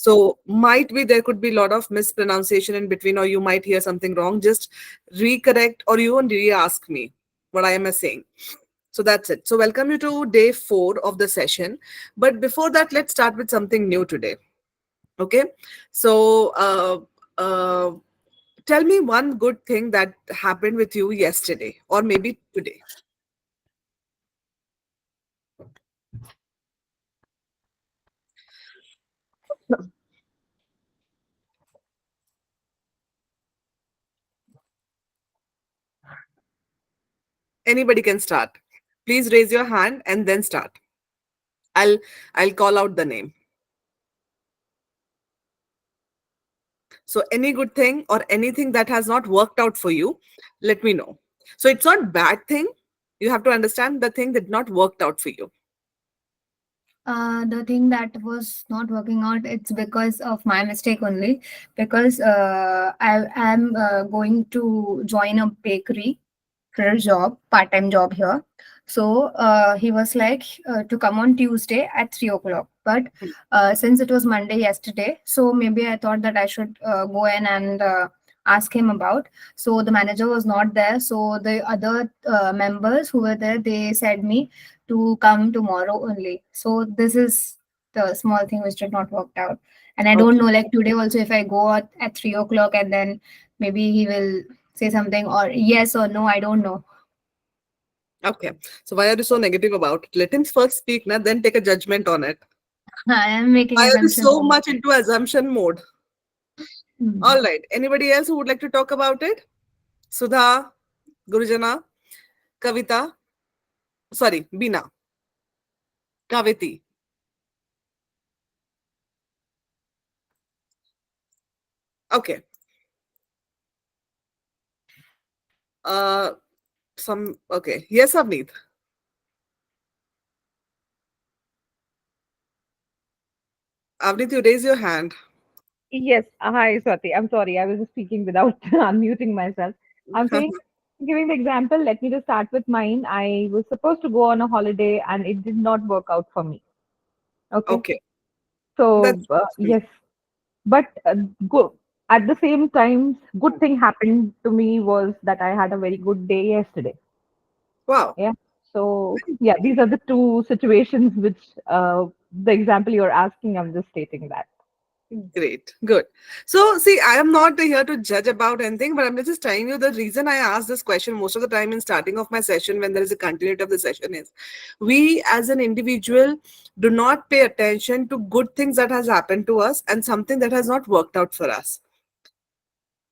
So might be there could be a lot of mispronunciation in between, or you might hear something wrong. Just recorrect or you won't re-ask me what I am saying. So that's it. So welcome you to day 4 of the session. But before that, let's start with something new today. Okay. So tell me one good thing that happened with you yesterday or maybe today. Anybody can start. Please raise your hand and then start. I'll I'll call out the name. So any good thing or anything that has not worked out for you, let me know. So it's not bad thing. You have to understand the thing that not worked out for you. The thing that was not working out, it's because of my mistake only. Because I am going to join a bakery for a job, part-time job here. So he was like to come on Tuesday at 3 o'clock. But since it was Monday yesterday, so maybe I thought that I should go in and ask him about. So the manager was not there. So the other members who were there, they said me to come tomorrow only. So this is the small thing which did not work out. And I don't Okay. know, like today also, if I go at 3 o'clock and then maybe he will say something or yes or no, I don't know. Okay. So why are you so negative about it? Let him first speak, now then take a judgment on it. I am making Why are you assumptions so on much into assumption mode? it. All right. Anybody else who would like to talk about it? Sudha, Gurujana, Kavita, sorry, Bina, Kaviti. Okay. Uh, some okay. Yes, Avneet. Avneet, you raise your hand. Yes. Hi, Swati. I'm sorry. I was just speaking without unmuting myself. I'm saying, giving the example, let me just start with mine. I was supposed to go on a holiday and it did not work out for me. Okay. Okay. So, That's yes. But go, at the same time, good thing happened to me was that I had a very good day yesterday. wow. Yeah. So, yeah, these are the two situations which the example you're asking, I'm just stating that. Great, good. So, see, I am not here to judge about anything, but I'm just telling you the reason I ask this question most of the time in starting of my session when there is a continuity of the session is we as an individual do not pay attention to good things that has happened to us and something that has not worked out for us.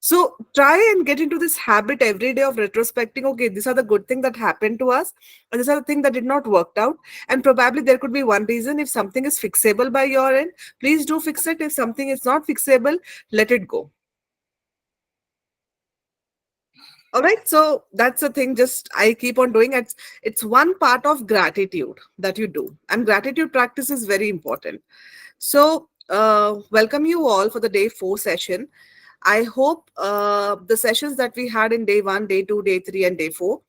So try and get into this habit every day of retrospecting. Okay, these are the good things that happened to us, and these are the things that did not work out. And probably there could be one reason. If something is fixable by your end, please do fix it. If something is not fixable, let it go. All right. So that's the thing. Just I keep on doing it. It's one part of gratitude that you do, and gratitude practice is very important. So welcome you all for the day 4 session. I hope the sessions that we had in day 1, day 2, day 3, and day 4.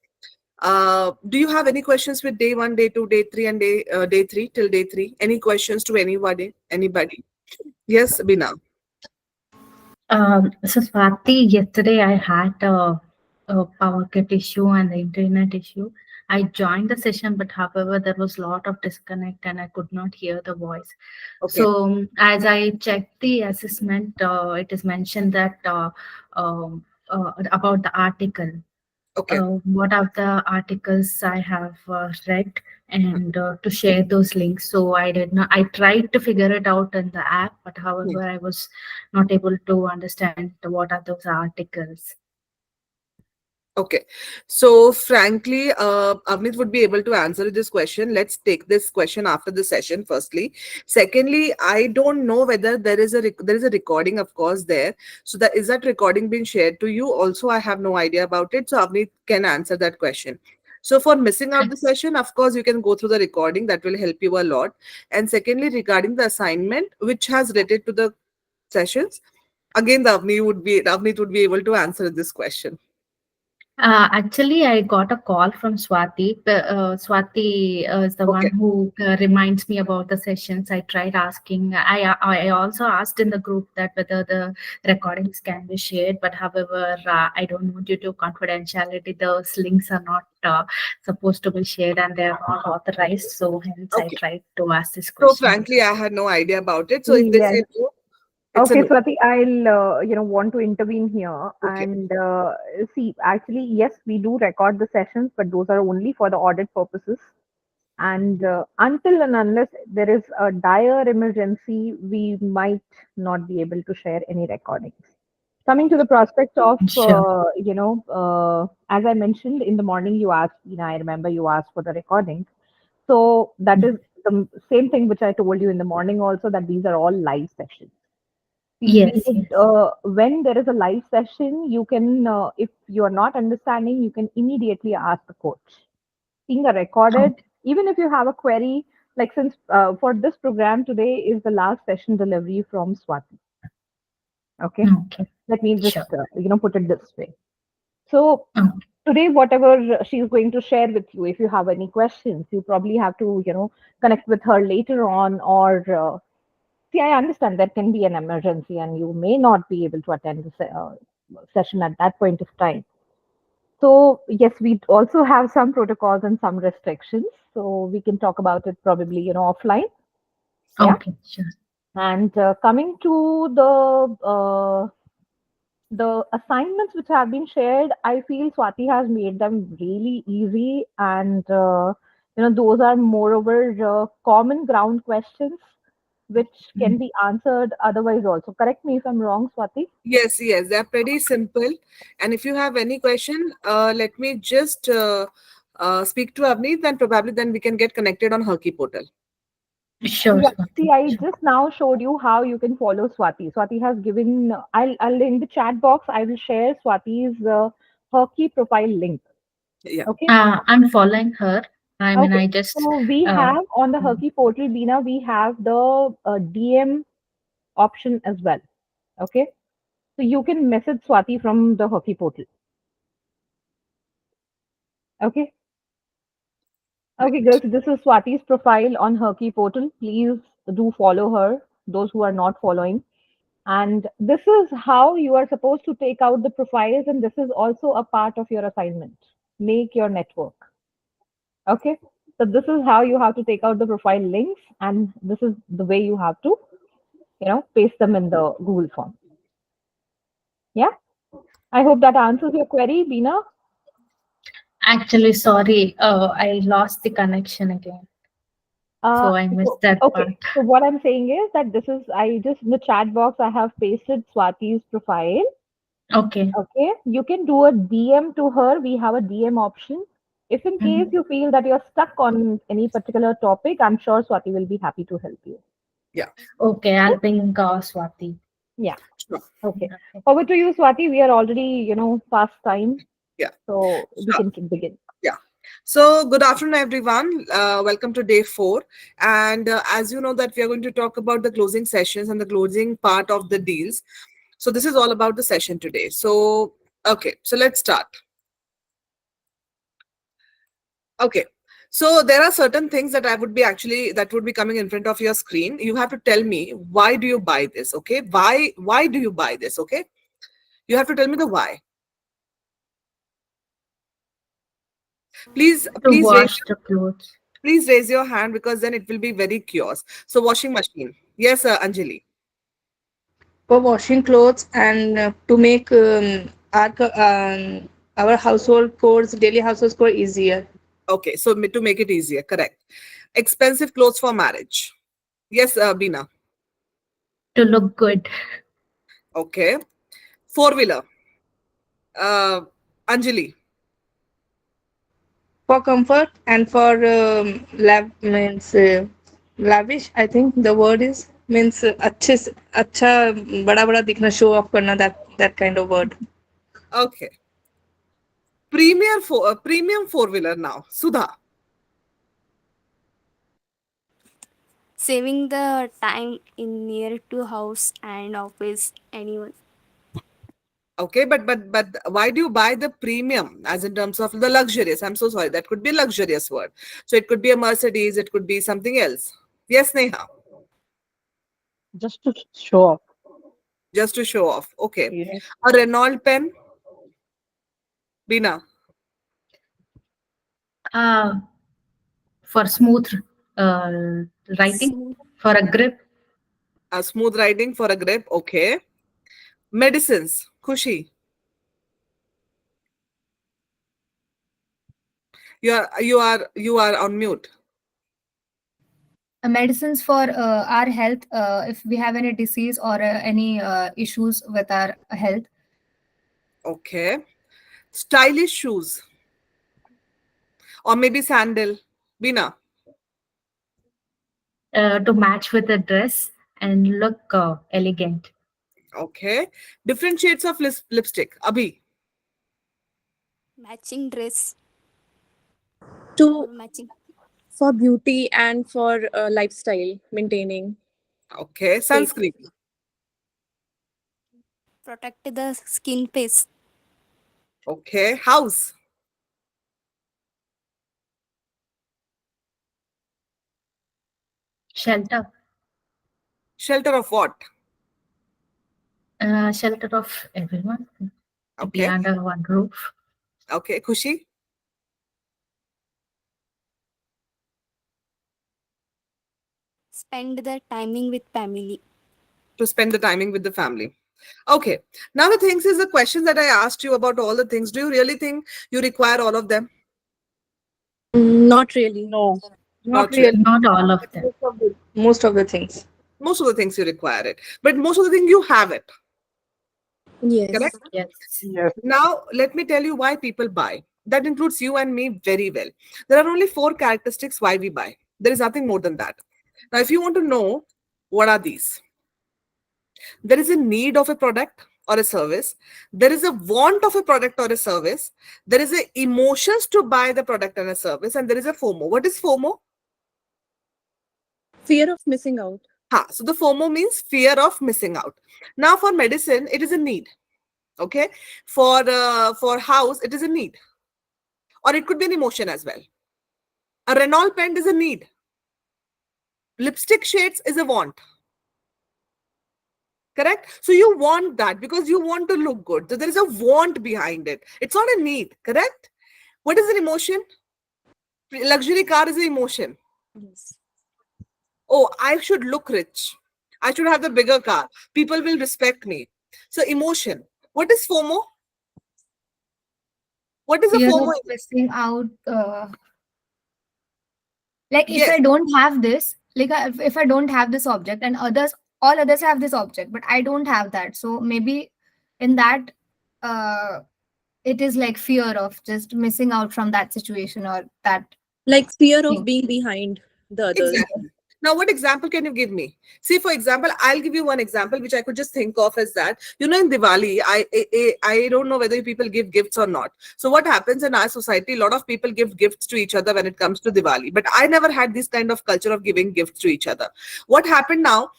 Do you have any questions with day 1, day 2, day 3, and day 3 till day 3? Any questions to anybody? Anybody? Yes, Bina. So Swati, yesterday I had a power cut issue and the internet issue. I joined the session, but however, there was a lot of disconnect and I could not hear the voice. Okay. So as I checked the assessment, it is mentioned that about the article. Okay. What are the articles I have read and to share those links. So I did not. I tried to figure it out in the app, but Hmm. however, I was not able to understand what are those articles. Okay. So, frankly, Avnit would be able to answer this question. Let's take this question after the session, firstly. Secondly, I don't know whether there is a recording, of course, there. So, that is that recording being shared to you? Also, I have no idea about it. So, Avnit can answer that question. So, for missing out the session, of course, you can go through the recording. That will help you a lot. And secondly, regarding the assignment, which has related to the sessions, again, the Avnit would be able to answer this question. Actually, I got a call from Swati. Swati is the one Okay. who reminds me about the sessions. I tried asking. I also asked in the group that whether the recordings can be shared, but however, I don't know, due to confidentiality, those links are not supposed to be shared and they are not authorized. So hence, I Okay. tried to ask this So question. frankly, I had no idea about it. So if they Yes. say no, it's a Okay, no. Swati, I'll want to intervene here Okay. and see. Actually, yes, we do record the sessions, but those are only for the audit purposes. And until and unless there is a dire emergency, we might not be able to share any recordings. Coming to the prospect of, Sure. as I mentioned in the morning, you asked, I remember you asked for the recording. So that is the same thing which I told you in the morning also, that these are all live sessions. We Yes. would, Yes. when there is a live session, you can, if you are not understanding, you can immediately ask the coach. Seeing a recorded, Okay. even if you have a query, like since for this program today is the last session delivery from Swati. Okay, Okay. let me just Sure. put it this way. So Okay. today, whatever she's going to share with you, if you have any questions, you probably have to connect with her later on, or see, I understand there can be an emergency and you may not be able to attend the session at that point of time. So, yes, we also have some protocols and some restrictions. So, we can talk about it probably, offline. Yeah. Okay. Sure. And coming to the assignments which have been shared, I feel Swati has made them really easy, and those are moreover common ground questions which can be answered otherwise also. Correct me if I'm wrong, Swati. Yes, yes, they're pretty simple. And if you have any question, let me just speak to Avneet, then probably then we can get connected on Herky portal. Sure, Yeah. See, Swati. I Sure. just now showed you how you can follow Swati. Swati has given. I'll in the chat box. I will share Swati's Hockey profile link. Yeah. Okay. I'm following her. I mean, Okay. I just So we uh, have on the Herky portal, Bina, we have the DM option as well. Okay. So you can message Swati from the Herky portal. Okay. Okay, Right. girls. This is Swati's profile on Herky portal. Please do follow her. Those who are not following. And this is how you are supposed to take out the profiles, and this is also a part of your assignment. Make your network. Okay. So this is how you have to take out the profile links, and this is the way you have to, paste them in the Google form. Yeah. I hope that answers your query, Bina. actually sorry. I lost the connection again, Uh, so I missed so, that okay. part. So what I'm saying is that this is I just in the chat box I have pasted Swati's profile. Okay. Okay, you can do a DM to her. We have a DM option. If in case Mhm. you feel that you're stuck on any particular topic, I'm sure Swati will be happy to help you. Yeah. Okay, I'll ping Swati. Yeah. Sure. Okay. Okay. Over to you, Swati. We are already, past time, Yeah. so we Sure. can begin. Yeah. So, good afternoon, everyone. Welcome to day four. And as you know, that we are going to talk about the closing sessions and the closing part of the deals. So, this is all about the session today. So, okay. So, let's start. Okay. So there are certain things that I would be actually that would be coming in front of your screen. You have to tell me why do you buy this? Okay. Why do you buy this? Okay. You have to tell me the why. Please To please raise wash the clothes. please raise your hand because then it will be very chaos. So washing machine. Yes, Anjali. for washing clothes and to make our household chores, daily household chores easier. Okay. So to make it easier, correct. Expensive clothes for marriage. Yes, Bina. To look good. Okay. Four wheeler. Anjali. For comfort and for means lavish. I think the word is means अच्छा बड़ा बड़ा दिखना show off करना that kind of word. Okay. Premium four wheeler now. Sudha. Saving the time in near to house and office anyone. Okay, but why do you buy the premium as in terms of the luxurious? I'm so sorry. That could be a luxurious word. So it could be a Mercedes, it could be something else. Yes, Neha, Just to show off. just to show off. Okay. Yes. A Renault pen, Bina. Uh, for smooth writing, Smooth. for a grip. A smooth riding for a grip. Okay. Medicines, Kushi. You are on mute. Medicines for our health, if we have any disease or any issues with our health. Okay. Stylish shoes. Or maybe sandal. Bina. To match with the dress and look elegant. Okay. Different shades of lipstick. Abhi. Matching dress To or matching. for beauty and for lifestyle maintaining Okay. safe. Sunscreen. Protect the skin face. Okay. House. Shelter. Shelter of what? Shelter of everyone to be Okay. under one roof. Okay. Kushi. Spend the timing with family. To spend the timing with the family. Okay. Now the things is the questions that I asked you about all the things. Do you really think you require all of them? Not really. No, not Not really. really. Not all of But them. most of the things. Most of the things you require it, but most of the things you have it. Correct. Yes. Yes. Yes. Now let me tell you why people buy. That includes you and me very well. There are only four characteristics why we buy. There is nothing more than that. Now, if you want to know what are these, there is a need of a product or a service, there is a want of a product or a service, there is a emotions to buy the product and a service, and there is a FOMO. What is FOMO? Fear of missing out. So the FOMO means fear of missing out. Now for medicine it is a need. Okay. For house it is a need, or it could be an emotion as well. A Renault pen is a need. Lipstick shades is a want. Correct. So you want that because you want to look good. So there is a want behind it. It's not a need. Correct. What is an emotion? Luxury car is an emotion. Yes. Oh, I should look rich. I should have the bigger car. People will respect me. So emotion. What is FOMO? What is a Fear FOMO? of missing out. Like if Yes. I don't have this, like if I don't have this object and all others have this object, but I don't have that. So maybe in that, uh, it is like fear of just missing out from that situation or that Like fear of thing. being behind the others. Exactly. Now, what example can you give me? See, for example, I'll give you one example which I could just think of as that. In Diwali, I don't know whether people give gifts or not. So, what happens in our society? A lot of people give gifts to each other when it comes to Diwali. But I never had this kind of culture of giving gifts to each other. What happened now?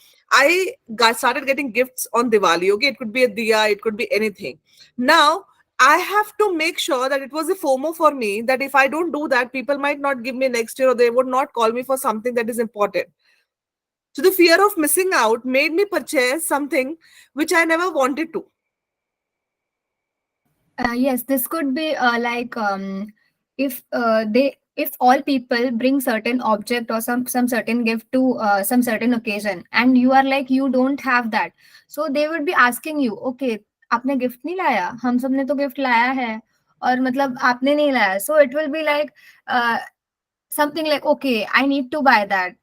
Started getting gifts on Diwali. Okay, it could be a diya, it could be anything. Now, I have to make sure that it was a FOMO for me that if I don't do that, people might not give me next year or they would not call me for something that is important. So the fear of missing out made me purchase something which I never wanted to. Yes, this could be like if all people bring certain object or some certain gift to some certain occasion and you are like you don't have that, so they would be asking you, okay, आपने gift नहीं लाया, हम सब ने तो gift लाया है और मतलब आपने नहीं लाया, so it will be like uh, something like, okay, I need to buy that,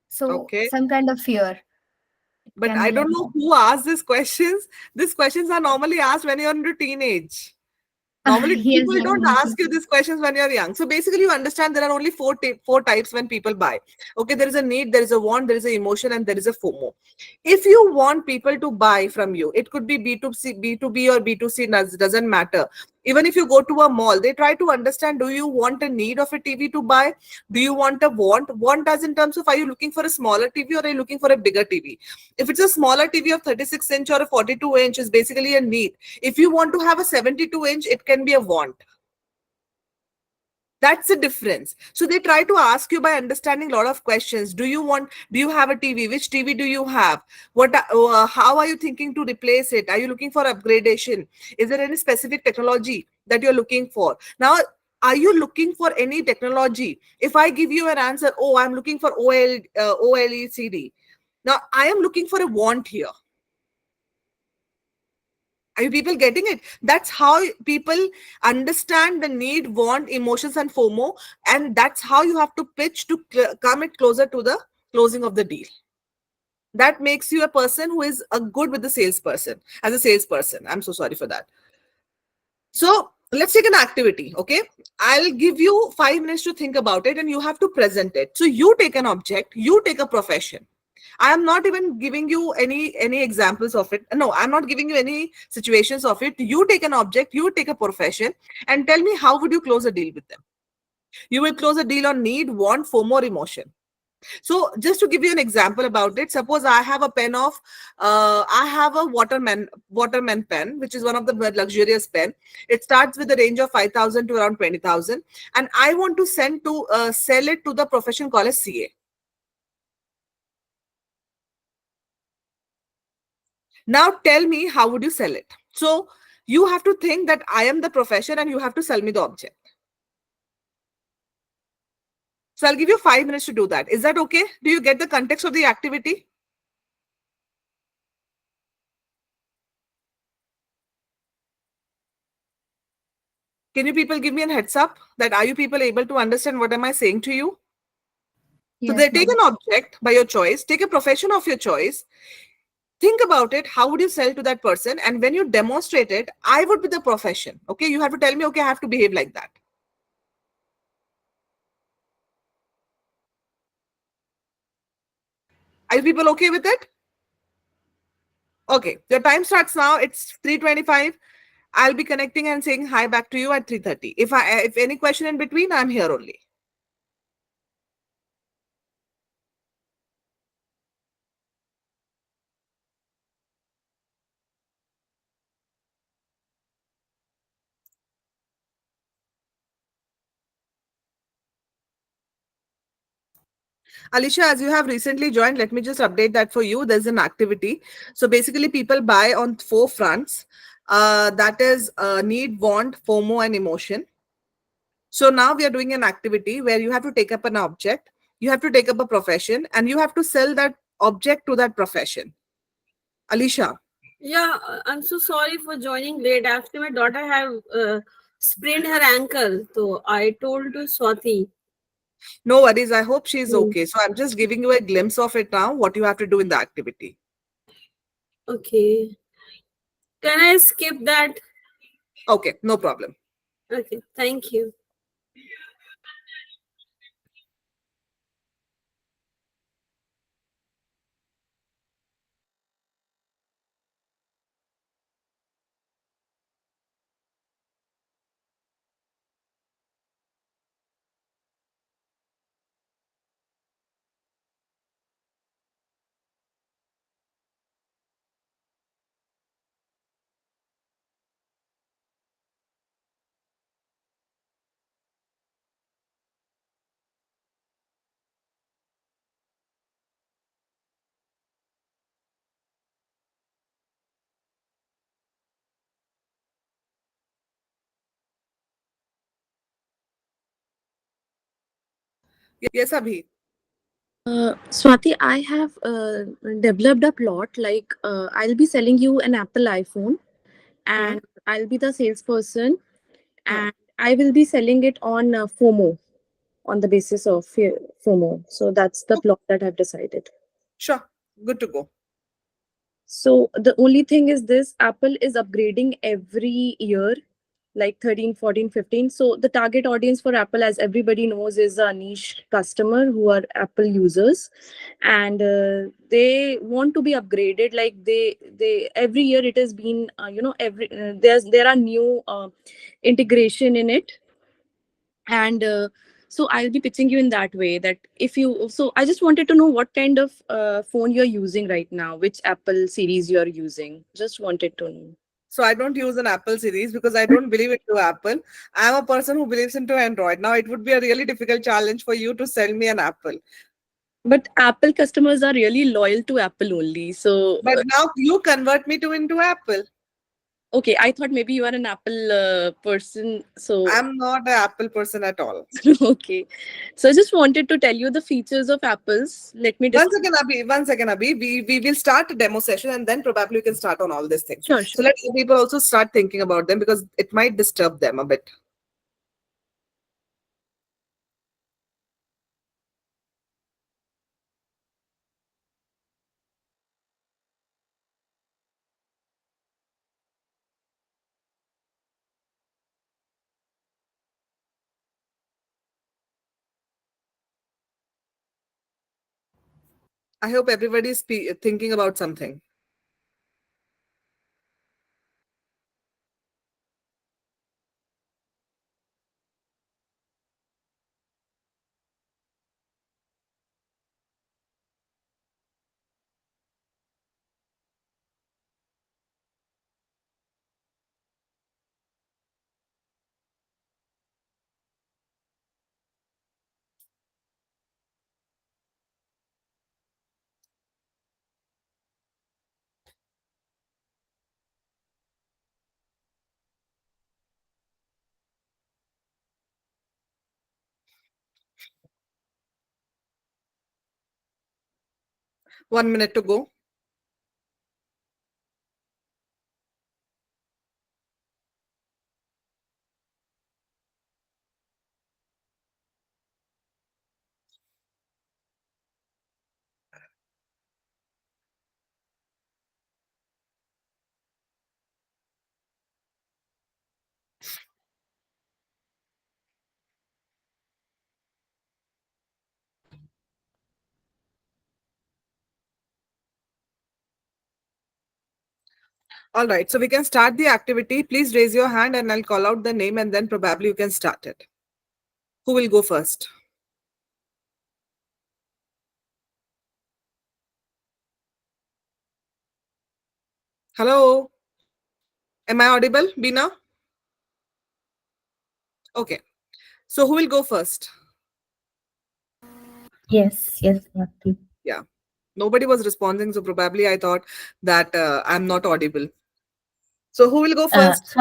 so Okay. some kind of fear, it But can I be like don't know that. who asked these questions. These questions are normally asked when you're into teenage. Normally, Yes, people don't ask definitely. you these questions when you're young. So basically, you understand there are only four types when people buy. Okay, there is a need, there is a want, there is a emotion, and there is a FOMO. If you want people to buy from you, it could be B2C, B2B, or B2C, doesn't matter. Even if you go to a mall, they try to understand, do you want a need of a TV to buy? Do you want a want as in terms of, are you looking for a smaller TV or are you looking for a bigger TV? If it's a smaller TV of 36-inch or a 42-inch, is basically a need. If you want to have a 72-inch, it can be a want. That's the difference. So they try to ask you by understanding a lot of questions. Do you have a TV? Which TV do you have? How are you thinking to replace it? Are you looking for upgradation? Is there any specific technology that you're looking for? Now, are you looking for any technology? If I give you an answer, oh, I'm looking for OLED. Now, I am looking for a want here. Are you people getting it? That's how people understand the need, want, emotions, and FOMO. And that's how you have to pitch to come it closer to the closing of the deal. That makes you a person who is a good with the salesperson, as a salesperson. I'm so sorry for that. So let's take an activity, okay? I'll give you 5 minutes to think about it and you have to present it. So you take an object, you take a profession. I am not even giving you any examples of it. No, I'm not giving you any situations of it. You take an object, you take a profession, and tell me how would you close a deal with them. You will close a deal on need, want, FOMO, or emotion. So just to give you an example about it, suppose I have a pen of, I have a waterman pen, which is one of the luxurious pen. It starts with a range of 5,000 to around 20,000, and I want to sell it to the profession called as CA. Now tell me, how would you sell it? So you have to think that I am the profession and you have to sell me the object. So I'll give you 5 minutes to do that. Is that okay? Do you get the context of the activity? Can you people give me a heads up that are you people able to understand what am I saying to you? So Yes, they take ma'am. an object by your choice, take a profession of your choice, think about it, how would you sell to that person? And when you demonstrate it, I would be the profession. Okay, you have to tell me, okay, I have to behave like that. Are you people okay with it? Okay, your time starts now. It's 3:25. I'll be connecting and saying hi back to you at 3:30. If any question in between, I'm here only. Alicia, as you have recently joined, let me just update that for you. There's an activity. So basically, people buy on 4 fronts. That is need, want, FOMO, and emotion. So now we are doing an activity where you have to take up an object, you have to take up a profession, and you have to sell that object to that profession. Alicia. Yeah, I'm so sorry for joining late. Actually, my daughter have sprained her ankle, so I told to Swati. No worries. I hope she's Hmm. okay. So I'm just giving you a glimpse of it now, what you have to do in the activity. Okay. Can I skip that? Okay, no problem. Okay, thank you. Yes, Abhi. Swati, I have developed a plot. Like, I'll be selling you an Apple iPhone, Hmm. and I'll be the salesperson, Hmm. and I will be selling it on FOMO, on the basis of FOMO. So that's the plot that I've decided. Sure. Good to go. So the only thing is this: Apple is upgrading every year like 13, 14, 15. So the target audience for Apple, as everybody knows, is a niche customer who are Apple users, and they want to be upgraded. Like they every year it has been, every there are new integration in it, and so I'll be pitching you in that way, that if you, so I just wanted to know what kind of phone you're using right now, which Apple series you're using. Just wanted to know. So I don't use an Apple series because I don't believe into Apple. I'm a person who believes into Android. Now it would be a really difficult challenge for you to sell me an Apple. But Apple customers are really loyal to Apple only. So, But now you convert me to into Apple. okay, I thought maybe you are an Apple person. So, I'm not an Apple person at all. okay. So, I just wanted to tell you the features of Apples. Let me One just. second, Abhi. One second, Abhi. We will start a demo session and then probably we can start on all these things. Sure, So sure. let the people also start thinking about them because it might disturb them a bit. I hope everybody is thinking about something. One minute to go. All right. So we can start the activity. Please raise your hand and I'll call out the name and then probably you can start it. Who will go first? Hello. Am I audible, Bina? Okay. So who will go first? Yes, yes, Swati. Yeah. Nobody was responding, so probably I thought that I'm not audible. So who will go first?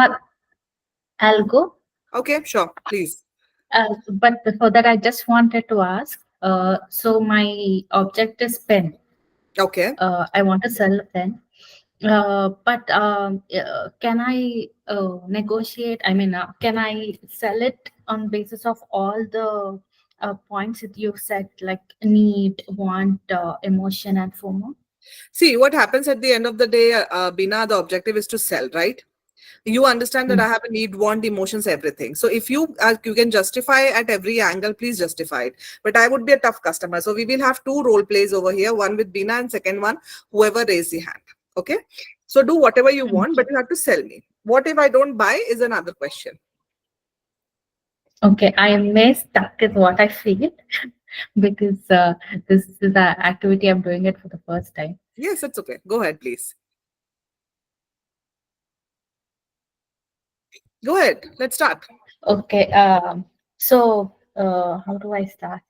I'll go. Okay, sure. Please. But before that, I just wanted to ask. So my object is pen. Okay. I want to sell a pen. But can I negotiate? I mean, can I sell it on basis of all the points that you said, like need, want, emotion, and FOMO? See, what happens at the end of the day, Bina, the objective is to sell, right? You understand that I have a need, want, emotions, everything. So if you can justify at every angle, please justify it. But I would be a tough customer. So we will have two role plays over here, one with Bina and second one, whoever raised the hand. Okay. So do whatever you want, but you have to sell me. What if I don't buy is another question. Okay, I may stuck with what I feel because this is the activity I'm doing it for the first time. Yes, it's okay. Go ahead, please. Go ahead. Let's start. Okay, so how do I start?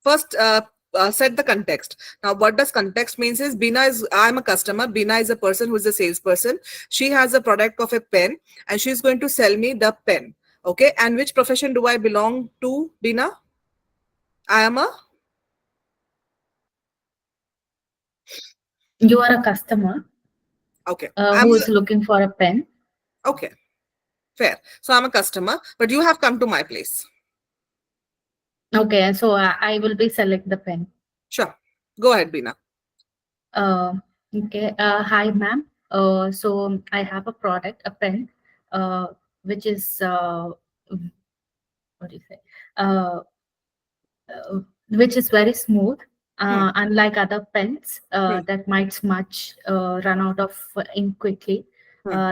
First, set the context. Now, what does context means is Bina is, I'm a customer. Bina is a person who is a salesperson. She has a product of a pen and she's going to sell me the pen. Okay. And which profession do I belong to, Bina? I am a, You are a customer okay. who is looking for a pen. Okay. Fair. So I'm a customer, but you have come to my place. Okay, so I will be select the pen. Sure. Go ahead, Bina. Okay, hi ma'am. So I have a product, a pen. uh, which is what do you say? Uh, uh, which is very smooth, unlike other pens that might smudge, run out of ink quickly.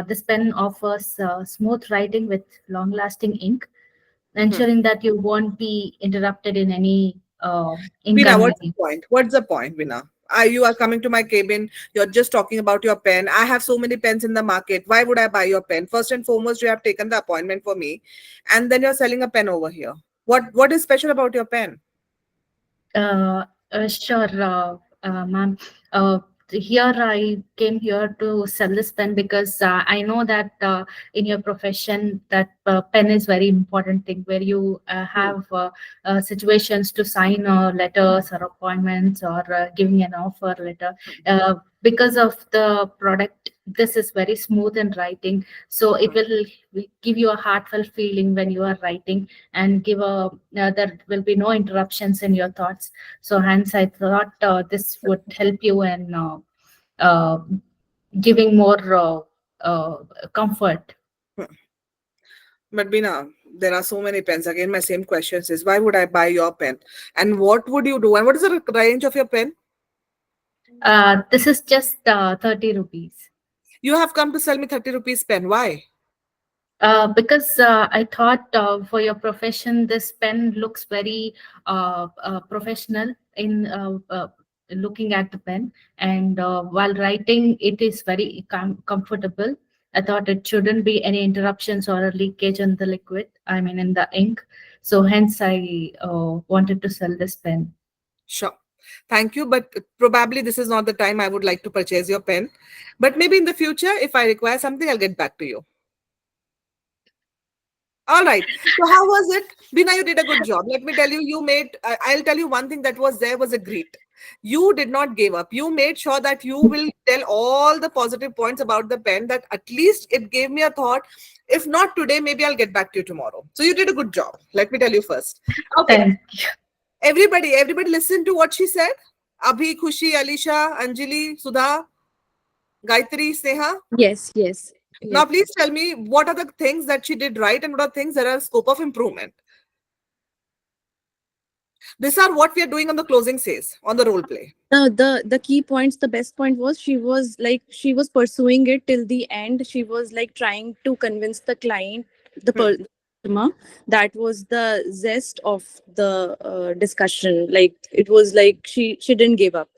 This pen offers smooth writing with long lasting ink, ensuring that you won't be interrupted in any Bina, what's the inconvenience. point? What's the point, Bina? You are coming to my cabin. You're just talking about your pen. I have so many pens in the market. Why would I buy your pen? First and foremost, you have taken the appointment for me, and then you're selling a pen over here. What is special about your pen? Uh, sure, ma'am. Here I came here to sell this pen because I know that in your profession that pen is very important thing where you have situations to sign letters or appointments or giving an offer letter. Because of the product, this is very smooth in writing, so it will give you a heartfelt feeling when you are writing and give a there will be no interruptions in your thoughts. So hence I thought this would help you in uh, giving more comfort. But Bina, there are so many pens. Again, my same question is, why would I buy your pen? And what would you do? And what is the range of your pen? This is just 30 rupees. You have come to sell me 30 rupees pen. Why? Because I thought for your profession, this pen looks very professional in looking at the pen, and while writing, it is very comfortable. I thought it shouldn't be any interruptions or a leakage in the liquid, I mean, in the ink. So, hence, I wanted to sell this pen. Sure. Thank you. But probably this is not the time I would like to purchase your pen. But maybe in the future, if I require something, I'll get back to you. All right. So how was it? Bina, you did a good job. Let me tell you, I'll tell you one thing that was there was a great. You did not give up. You made sure that you will tell all the positive points about the pen, that at least it gave me a thought. If not today, maybe I'll get back to you tomorrow. So you did a good job. Let me tell you first. Okay. Thank you. Everybody listen to what she said. Abhi, Khushi, Alisha, Anjali, Sudha, Gayatri, Sneha. Yes. Now, please tell me what are the things that she did right and what are things that are scope of improvement. These are what we are doing on the closing says on the role play. The key points, the best point was she was pursuing it till the end. She was like trying to convince the client, customer. That was the zest of the discussion. Like it was like she didn't give up.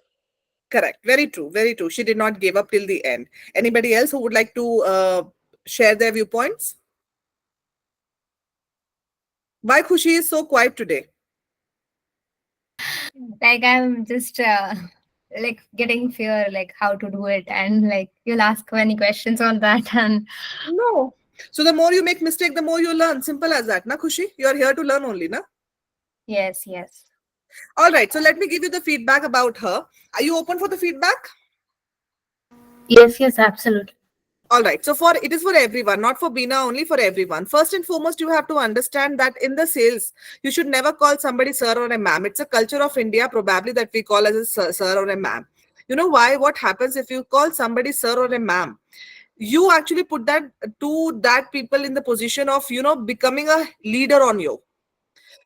Correct. Very true. Very true. She did not give up till the end. Anybody else who would like to share their viewpoints? Why Khushi is so quiet today? Like I'm just like getting fear, like how to do it, and like you'll ask many questions on that, and No. So the more you make mistake, the more you learn. Simple as that, na Khushi? You are here to learn only, na? yes. All right. So let me give you the feedback about her. Are you open for the feedback? Yes, absolutely. All right. So it is for everyone, not for Bina, only for everyone. First and foremost, you have to understand that in the sales, you should never call somebody sir or a ma'am. It's a culture of India, probably, that we call as a sir or a ma'am. You know why? What happens if you call somebody sir or a ma'am? You actually put that people in the position of, becoming a leader on you.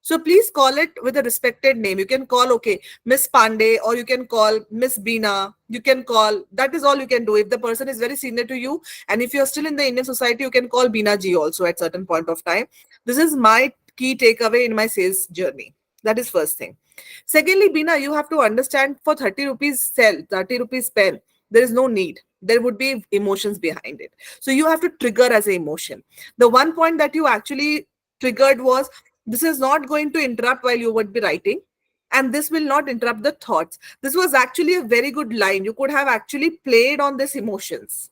So please call it with a respected name. You can call, okay, Miss Pandey, or you can call Miss Bina. You can call, that is all you can do. If the person is very senior to you, and if you're still in the Indian society, you can call Bina ji also at certain point of time. This is my key takeaway in my sales journey. That is first thing. Secondly, Bina, you have to understand, for 30 rupees sell, 30 rupees pen, there is no need. There would be emotions behind it. So you have to trigger as an emotion. The one point that you actually triggered was, this is not going to interrupt while you would be writing, and this will not interrupt the thoughts. This was actually a very good line. You could have actually played on this emotions.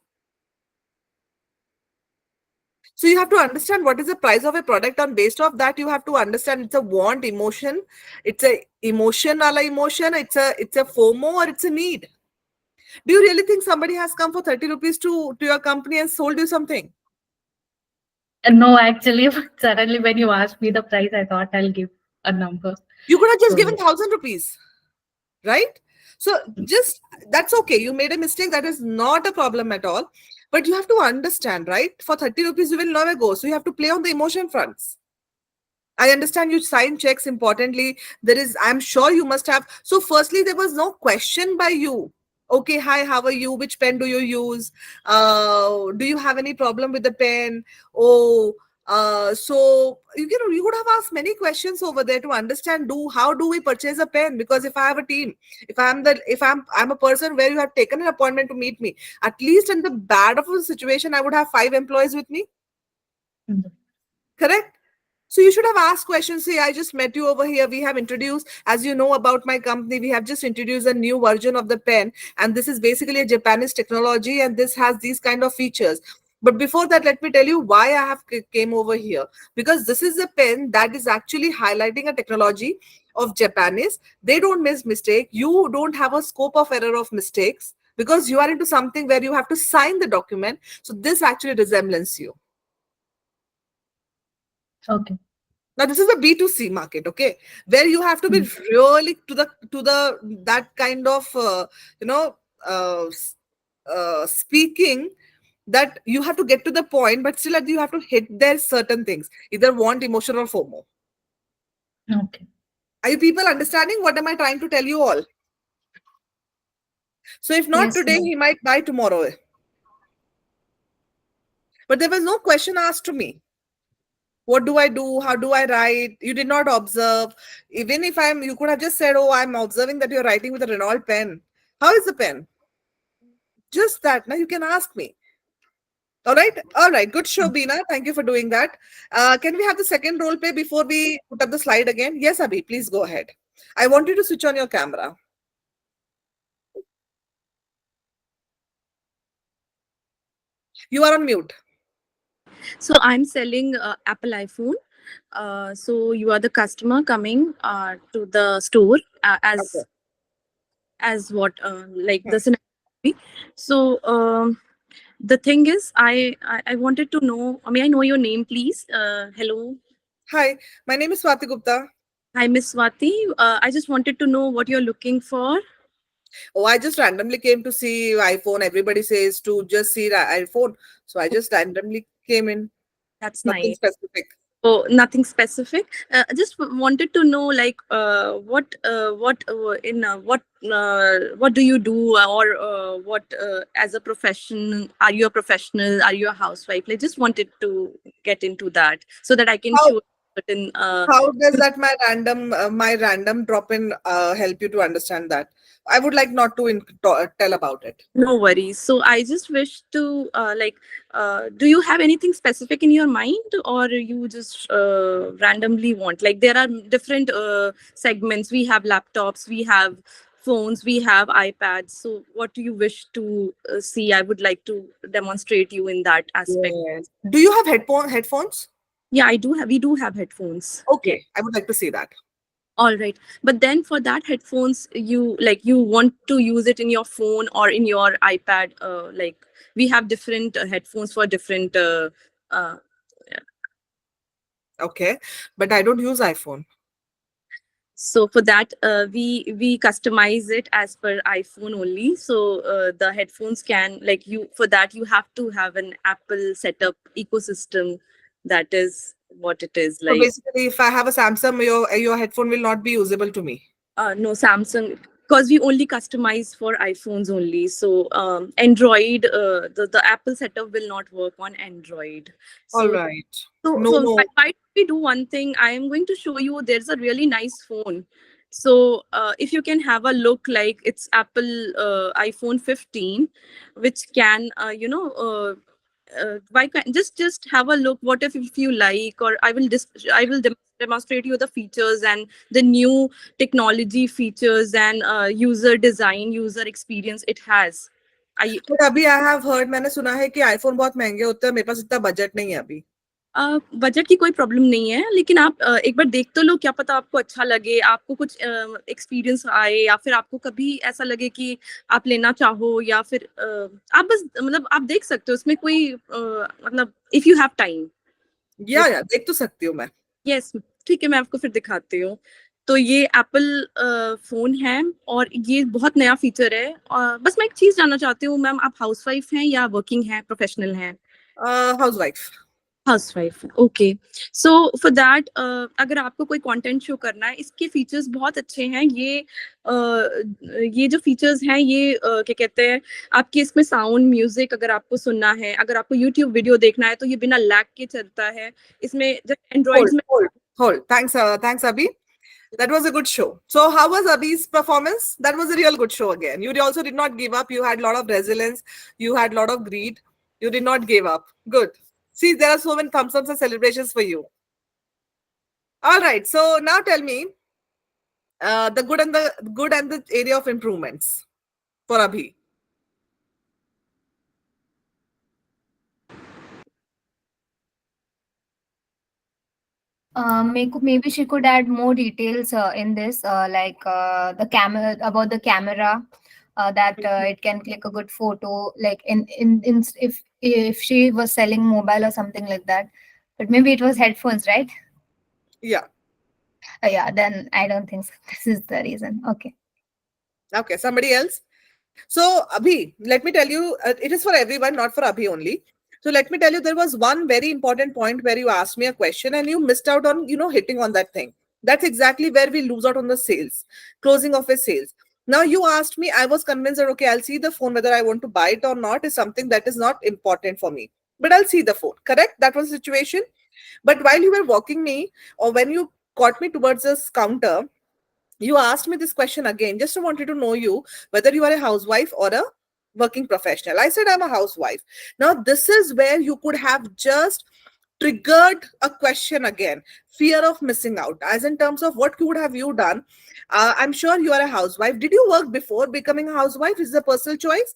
So you have to understand what is the price of a product. On based of that, you have to understand it's a want emotion, it's a emotion, it's a FOMO, or it's a need. Do you really think somebody has come for 30 rupees to your company and sold you something? No, actually, suddenly when you asked me the price, I thought I'll give a number. You could have just So, given 1,000 rupees, right? So just, that's okay. You made a mistake. That is not a problem at all. But you have to understand, right? For 30 rupees, you will never go. So you have to play on the emotion fronts. I understand you sign checks importantly. There is, I'm sure you must have. So, firstly, there was no question by you. Okay, hi, how are you? Which pen do you use? Do you have any problem with the pen? Oh, so you would have asked many questions over there to understand, do how do we purchase a pen? Because if I have a team, if I'm a person where you have taken an appointment to meet me, at least in the bad of a situation, I would have 5 employees with me. Correct? So you should have asked questions. Say, I just met you over here. We have introduced, as you know about my company, we have just introduced a new version of the pen, and this is basically a Japanese technology, and this has these kind of features. But before that, let me tell you why I have came over here, because this is a pen that is actually highlighting a technology of Japanese. They don't miss mistake. You don't have a scope of error of mistakes because you are into something where you have to sign the document. So this actually resembles you. Okay. Now this is a B2C market, okay, where you have to be really to the that kind of you know speaking, that you have to get to the point, but still you have to hit there certain things, either want, emotion, or FOMO. Okay. Are you people understanding what am I trying to tell you all? So if not Yes, today, ma'am. he might buy tomorrow. But there was no question asked to me. What do I do? How do I write? You did not observe. Even if you could have just said, oh, I'm observing that you're writing with a Renault pen. How is the pen? Just that. Now you can ask me. All right. All right. Good show, Beena. Thank you for doing that. Can we have the second role play before we put up the slide again? Yes, Abhi, please go ahead. I want you to switch on your camera. You are on mute. So I'm selling Apple iPhone. So you are the customer coming to the store Okay. as what like Hmm. the scenario. So the thing is, I wanted to know. May I know your name, please? Hello. Hi, my name is Swati Gupta. Hi, Miss Swati. I just wanted to know what you're looking for. Oh, I just randomly came to see iPhone. Everybody says to just see the iPhone. So I just randomly came in. That's Nothing nice. specific. Oh, nothing specific. I just wanted to know, like, what do you do, or what as a profession? Are you a professional? Are you a housewife? I just wanted to get into that so that I can How show certain. how does that my random drop in help you to understand that? I would like not to tell about it. No worries. So I just wish to do you have anything specific in your mind, or you just randomly want? Like there are different segments. We have laptops, we have phones, we have iPads. So what do you wish to see? I would like to demonstrate you in that aspect. Yes. Do you have headphones? Yeah, I do have. We do have headphones. Yes. Okay, I would like to see that. All right. But then for that headphones, you want to use it in your phone or in your iPad. Like we have different headphones for different. Uh, Okay, but I don't use iPhone. so for that, we customize it as per iPhone only. So the headphones can like you for that you have to have an Apple setup ecosystem. That is what it is So like. basically, if I have a Samsung, your headphone will not be usable to me. No, Samsung, because we only customize for iPhones only. So Android, the Apple setup will not work on Android. All So right. so No, so why, no. why don't we do one thing? I am going to show you. There's a really nice phone. So if you can have a look, like it's Apple iPhone 15, which can why can't just have a look, what if you like, or I will demonstrate you the features and the new technology features and user design, user experience it has. I But अभी I have heard, मैंने सुना है कि iPhone बहुत महंगे होते हैं, मेरे पास इतना बजट नहीं है अभी. बजट की कोई प्रॉब्लम नहीं है, लेकिन आप एक बार देख तो लो, क्या पता आपको अच्छा लगे, आपको कुछ एक्सपीरियंस आए, या फिर आपको कभी ऐसा लगे कि आप लेना चाहो, या फिर आप बस मतलब आप देख सकते हो उसमें कोई मतलब इफ यू हैव टाइम. या देख तो सकती हूँ मैं. यस, ठीक है, मैं आपको फिर दिखाती हूँ. तो ये एप्पल फोन है और ये बहुत नया फीचर है। बस मैं एक चीज जानना चाहती हूँ मैम, आप हाउसवाइफ हैं या वर्किंग हैं, प्रोफेशनल हैं? Housewife. Housewife, okay. So for that अगर आपको कोई कंटेंट शो करना है, इसके फीचर्स बहुत अच्छे हैं। ये जो फीचर्स हैं ये क्या कहते हैं, आपके इसमें साउंड म्यूजिक अगर आपको सुनना है, अगर आपको यूट्यूब वीडियो देखना है तो ये बिना लैग के चलता है। इसमें जब Hold, एंड्रॉइड्स में hold, hold. Thanks, Abhi. That was a good show. So, how was Abhi's performance? That was a real good show again. You also did not give up. You had a lot of resilience. You had a lot of greed. You did not give up. Good. See, there are so many thumbs ups and celebrations for you. All right. So now tell me the area of improvements for Abhi. Maybe she could add more details in this, like the camera, about the camera, that it can click a good photo, like in if she was selling mobile or something like that. But maybe it was headphones, right? Yeah. Yeah, then I don't think so. This is the reason. Okay. Okay. Somebody else. So, Abhi, let me tell you, it is for everyone, not for Abhi only. So, let me tell you, there was one very important point where you asked me a question and you missed out on, hitting on that thing. That's exactly where we lose out on the sales, closing of a sales. Now, you asked me, I was convinced that, okay, I'll see the phone, whether I want to buy it or not is something that is not important for me. But I'll see the phone, correct? That was the situation. But while you were walking me, or when you caught me towards this counter, you asked me this question again. Just wanted to know you whether you are a housewife or a working professional. I said I'm a housewife. Now, this is where you could have just triggered a question again, fear of missing out, as in terms of what could have you done. I'm sure you are a housewife. Did you work before becoming a housewife? Is it a personal choice?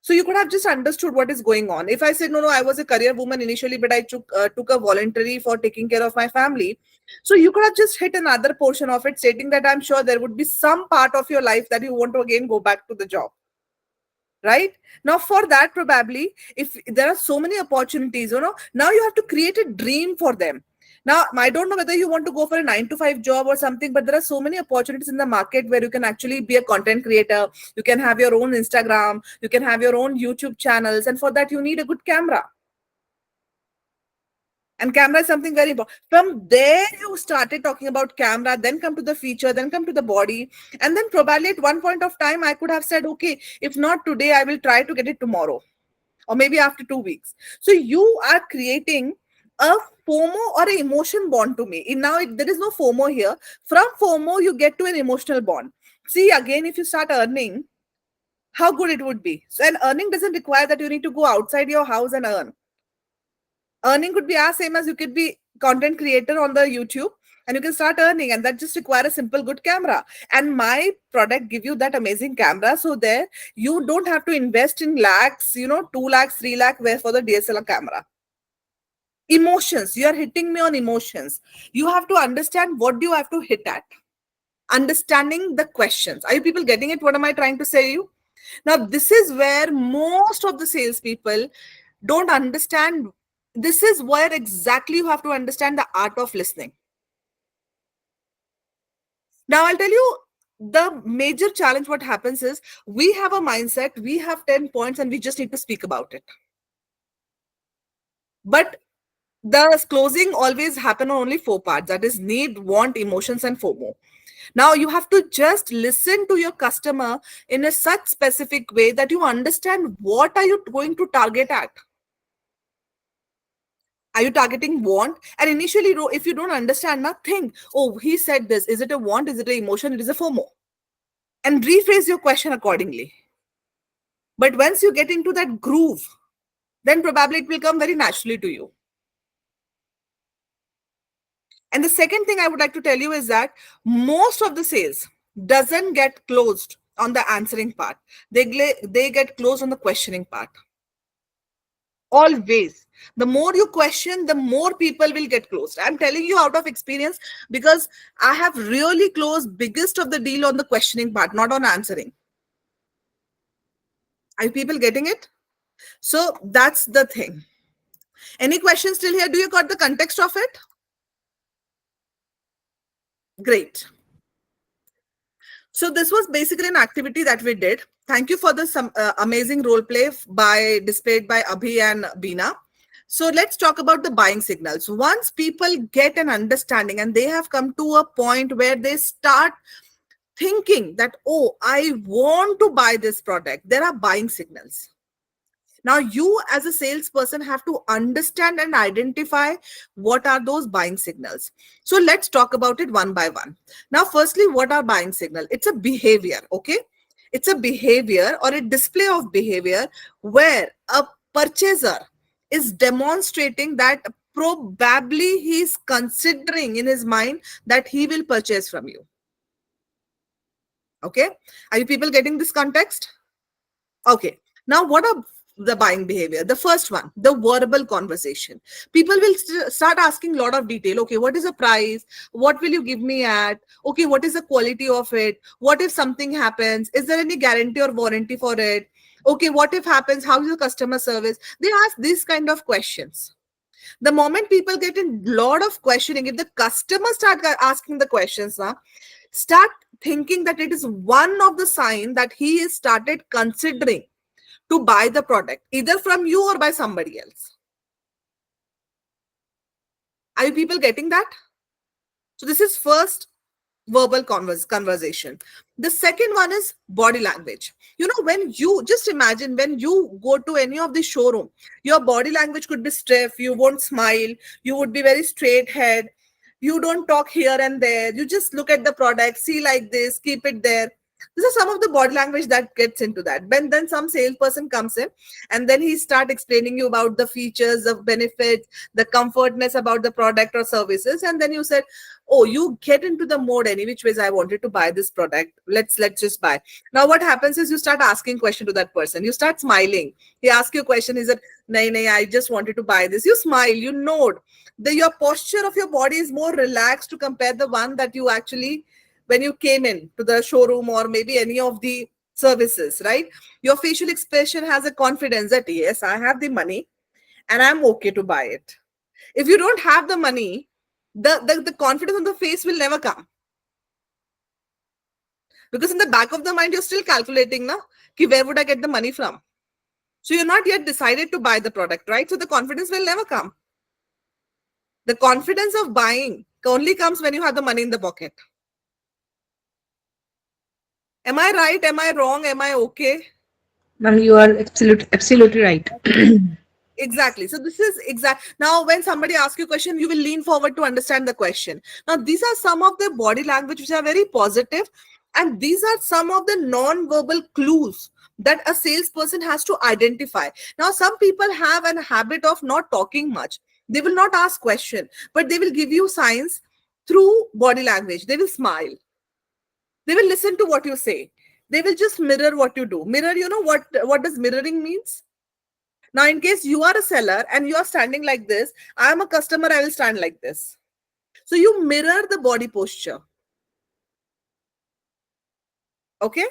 So you could have just understood what is going on. If I said no, I was a career woman initially, but I took a voluntary for taking care of my family. So you could have just hit another portion of it, stating that I'm sure there would be some part of your life that you want to again go back to the job. Right now, for that, probably if there are so many opportunities, now you have to create a dream for them. Now, I don't know whether you want to go for a 9 to 5 job or something, but there are so many opportunities in the market where you can actually be a content creator. You can have your own Instagram, you can have your own YouTube channels, and for that, you need a good camera. And camera is something very important. From there, you started talking about camera, then come to the feature, then come to the body. And then probably at one point of time, I could have said, okay, if not today, I will try to get it tomorrow or maybe after 2 weeks. So you are creating a FOMO or an emotion bond to me. Now, there is no FOMO here. From FOMO, you get to an emotional bond. See, again, if you start earning, how good it would be. So, and earning doesn't require that you need to go outside your house and earn. Earning could be as same as you could be content creator on the YouTube and you can start earning, and that just require a simple good camera. And my product give you that amazing camera, so there you don't have to invest in lakhs, 2 lakhs, 3 lakh where for the DSLR camera. Emotions, you are hitting me on emotions. You have to understand what do you have to hit at. Understanding the questions. Are you people getting it? What am I trying to say you? Now, this is where most of the salespeople don't understand. This is where exactly you have to understand the art of listening. Now, I'll tell you the major challenge. What happens is we have a mindset, we have 10 points, and we just need to speak about it. But the closing always happen on only 4 parts, that is need, want, emotions, and FOMO. Now you have to just listen to your customer in a such specific way that you understand what are you going to target at. Are you targeting want? And initially, if you don't understand nothing, oh, he said this, is it a want, is it an emotion, it is a FOMO, and rephrase your question accordingly. But once you get into that groove, then probably it will come very naturally to you. And the second thing I would like to tell you is that most of the sales doesn't get closed on the answering part. They get closed on the questioning part. Always. The more you question, the more people will get closed. I'm telling you out of experience because I have really closed biggest of the deal on the questioning part, not on answering. Are you people getting it? So that's the thing. Any questions still here? Do you got the context of it? Great. So this was basically an activity that we did. Thank you for this amazing role play displayed by Abhi and Beena. So let's talk about the buying signals. Once people get an understanding and they have come to a point where they start thinking that, oh, I want to buy this product, there are buying signals. Now, you as a salesperson have to understand and identify what are those buying signals. So let's talk about it one by one. Now, firstly, what are buying signal? It's a behavior, okay? It's a behavior or a display of behavior where a purchaser is demonstrating that probably he's considering in his mind that he will purchase from you. Okay? Are you people getting this context? Okay. Now, what are the buying behavior? The first one, the verbal conversation. People will start asking a lot of detail. Okay, what is the price? What will you give me at? Okay, what is the quality of it? What if something happens? Is there any guarantee or warranty for it? Okay, what if happens? How is the customer service? They ask these kind of questions. The moment people get in lot of questioning, if the customer start asking the questions, start thinking that it is one of the sign that he is started considering to buy the product either from you or by somebody else. Are you people getting that? So this is first verbal conversation. The second one is body language. You know, when you just imagine when you go to any of the showroom, your body language could be stiff, you won't smile, you would be very straight head, you don't talk here and there, you just look at the product, see like this, keep it there. This is some of the body language that gets into that. When then some salesperson comes in and then he start explaining you about the features, the benefits, the comfortness about the product or services, and then you said, oh, you get into the mode any which ways, I wanted to buy this product, let's just buy. Now what happens is you start asking question to that person, you start smiling, he asks you a question, he said, nay, I just wanted to buy this, you smile, you nod, your posture of your body is more relaxed to compare the one that you actually when you came in to the showroom or maybe any of the services, right? Your facial expression has a confidence that yes, I have the money and I'm okay to buy it. If you don't have the money, the confidence on the face will never come. Because in the back of the mind, you're still calculating, na, ki where would I get the money from? So you're not yet decided to buy the product, right? So the confidence will never come. The confidence of buying only comes when you have the money in the pocket. Am I right? Am I wrong? Am I okay? Ma'am, you are absolutely right. Exactly. So this is exact. Now, when somebody asks you a question, you will lean forward to understand the question. Now, these are some of the body language which are very positive, and these are some of the non-verbal clues that a salesperson has to identify. Now, some people have a habit of not talking much. They will not ask question, but they will give you signs through body language. They will smile. They will listen to what you say. They will just mirror what you do. Mirror, you know what does mirroring means? Now, in case you are a seller and you are standing like this, I am a customer, I will stand like this. So you mirror the body posture. Okay?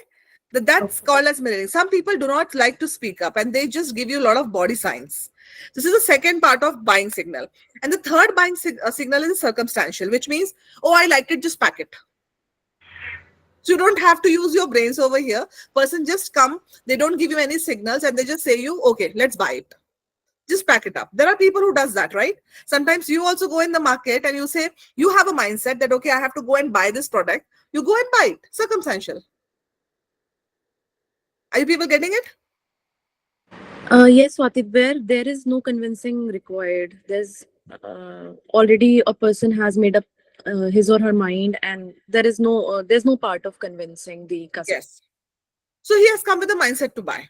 That's called as mirroring. Some people do not like to speak up and they just give you a lot of body signs. This is the second part of buying signal. And the third buying signal is circumstantial, which means, oh, I liked it, just pack it. So you don't have to use your brains over here. Person just come, they don't give you any signals and they just say you, okay, let's buy it. Just pack it up. There are people who does that, right? Sometimes you also go in the market and you say, you have a mindset that, okay, I have to go and buy this product. You go and buy it. Circumstantial. Are you people getting it? Yes, Swati, where there is no convincing required. There's already a person has made up his or her mind, and there's no part of convincing the customer. Yes. So he has come with a mindset to buy.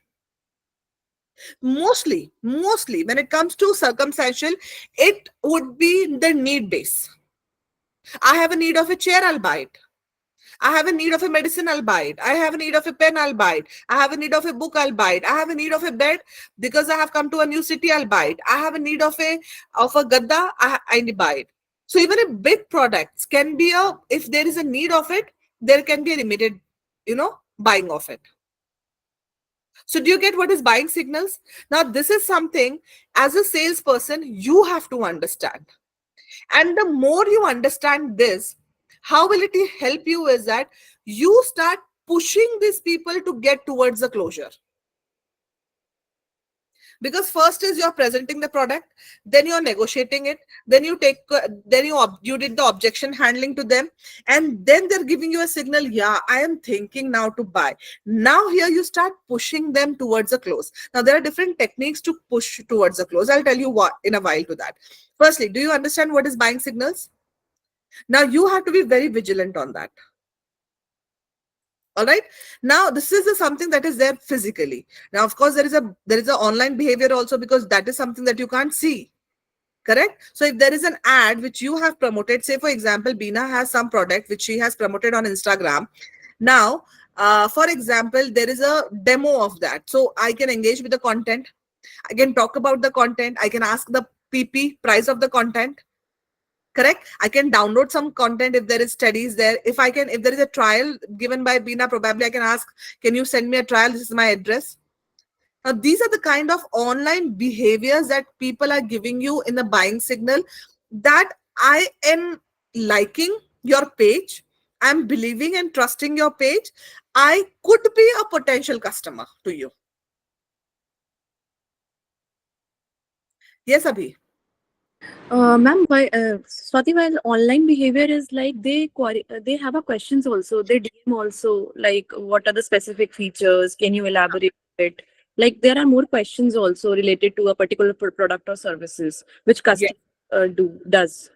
Mostly, when it comes to circumstantial, it would be the need base. I have a need of a chair, I'll buy it. I have a need of a medicine, I'll buy it. I have a need of a pen, I'll buy it. I have a need of a book, I'll buy it. I have a need of a bed because I have come to a new city, I'll buy it. I have a need of a gadda, I buy it. So even a big products can be if there is a need of it, there can be a limited, buying of it. So do you get what is buying signals? Now, this is something as a salesperson, you have to understand. And the more you understand this, how will it help you is that you start pushing these people to get towards the closure. Because first is you're presenting the product, then you're negotiating it, then you take then you did the objection handling to them, and then they're giving you a signal, yeah, I am thinking now to buy. Now here you start pushing them towards a close. Now there are different techniques to push towards a close. I'll tell you what in a while to that. Firstly, do you understand what is buying signals? Now you have to be very vigilant on that. All right, now this is something that is there physically. Now of course there is a online behavior also, because that is something that you can't see. Correct? So if there is an ad which you have promoted, say for example Beena has some product which she has promoted on Instagram. Now for example, there is a demo of that, so I can engage with the content, I can talk about the content, I can ask the PP price of the content. Correct? I can download some content if there is studies there. If there is a trial given by Beena, probably I can ask, can you send me a trial? This is my address. Now, these are the kind of online behaviors that people are giving you in the buying signal, that I am liking your page, I'm believing and trusting your page, I could be a potential customer to you. Yes, Abhi. Ma'am, Swati, while online behavior is like they have a questions also. They DM also, like what are the specific features? Can you elaborate it? Like there are more questions also related to a particular product or services which Yes. customer does.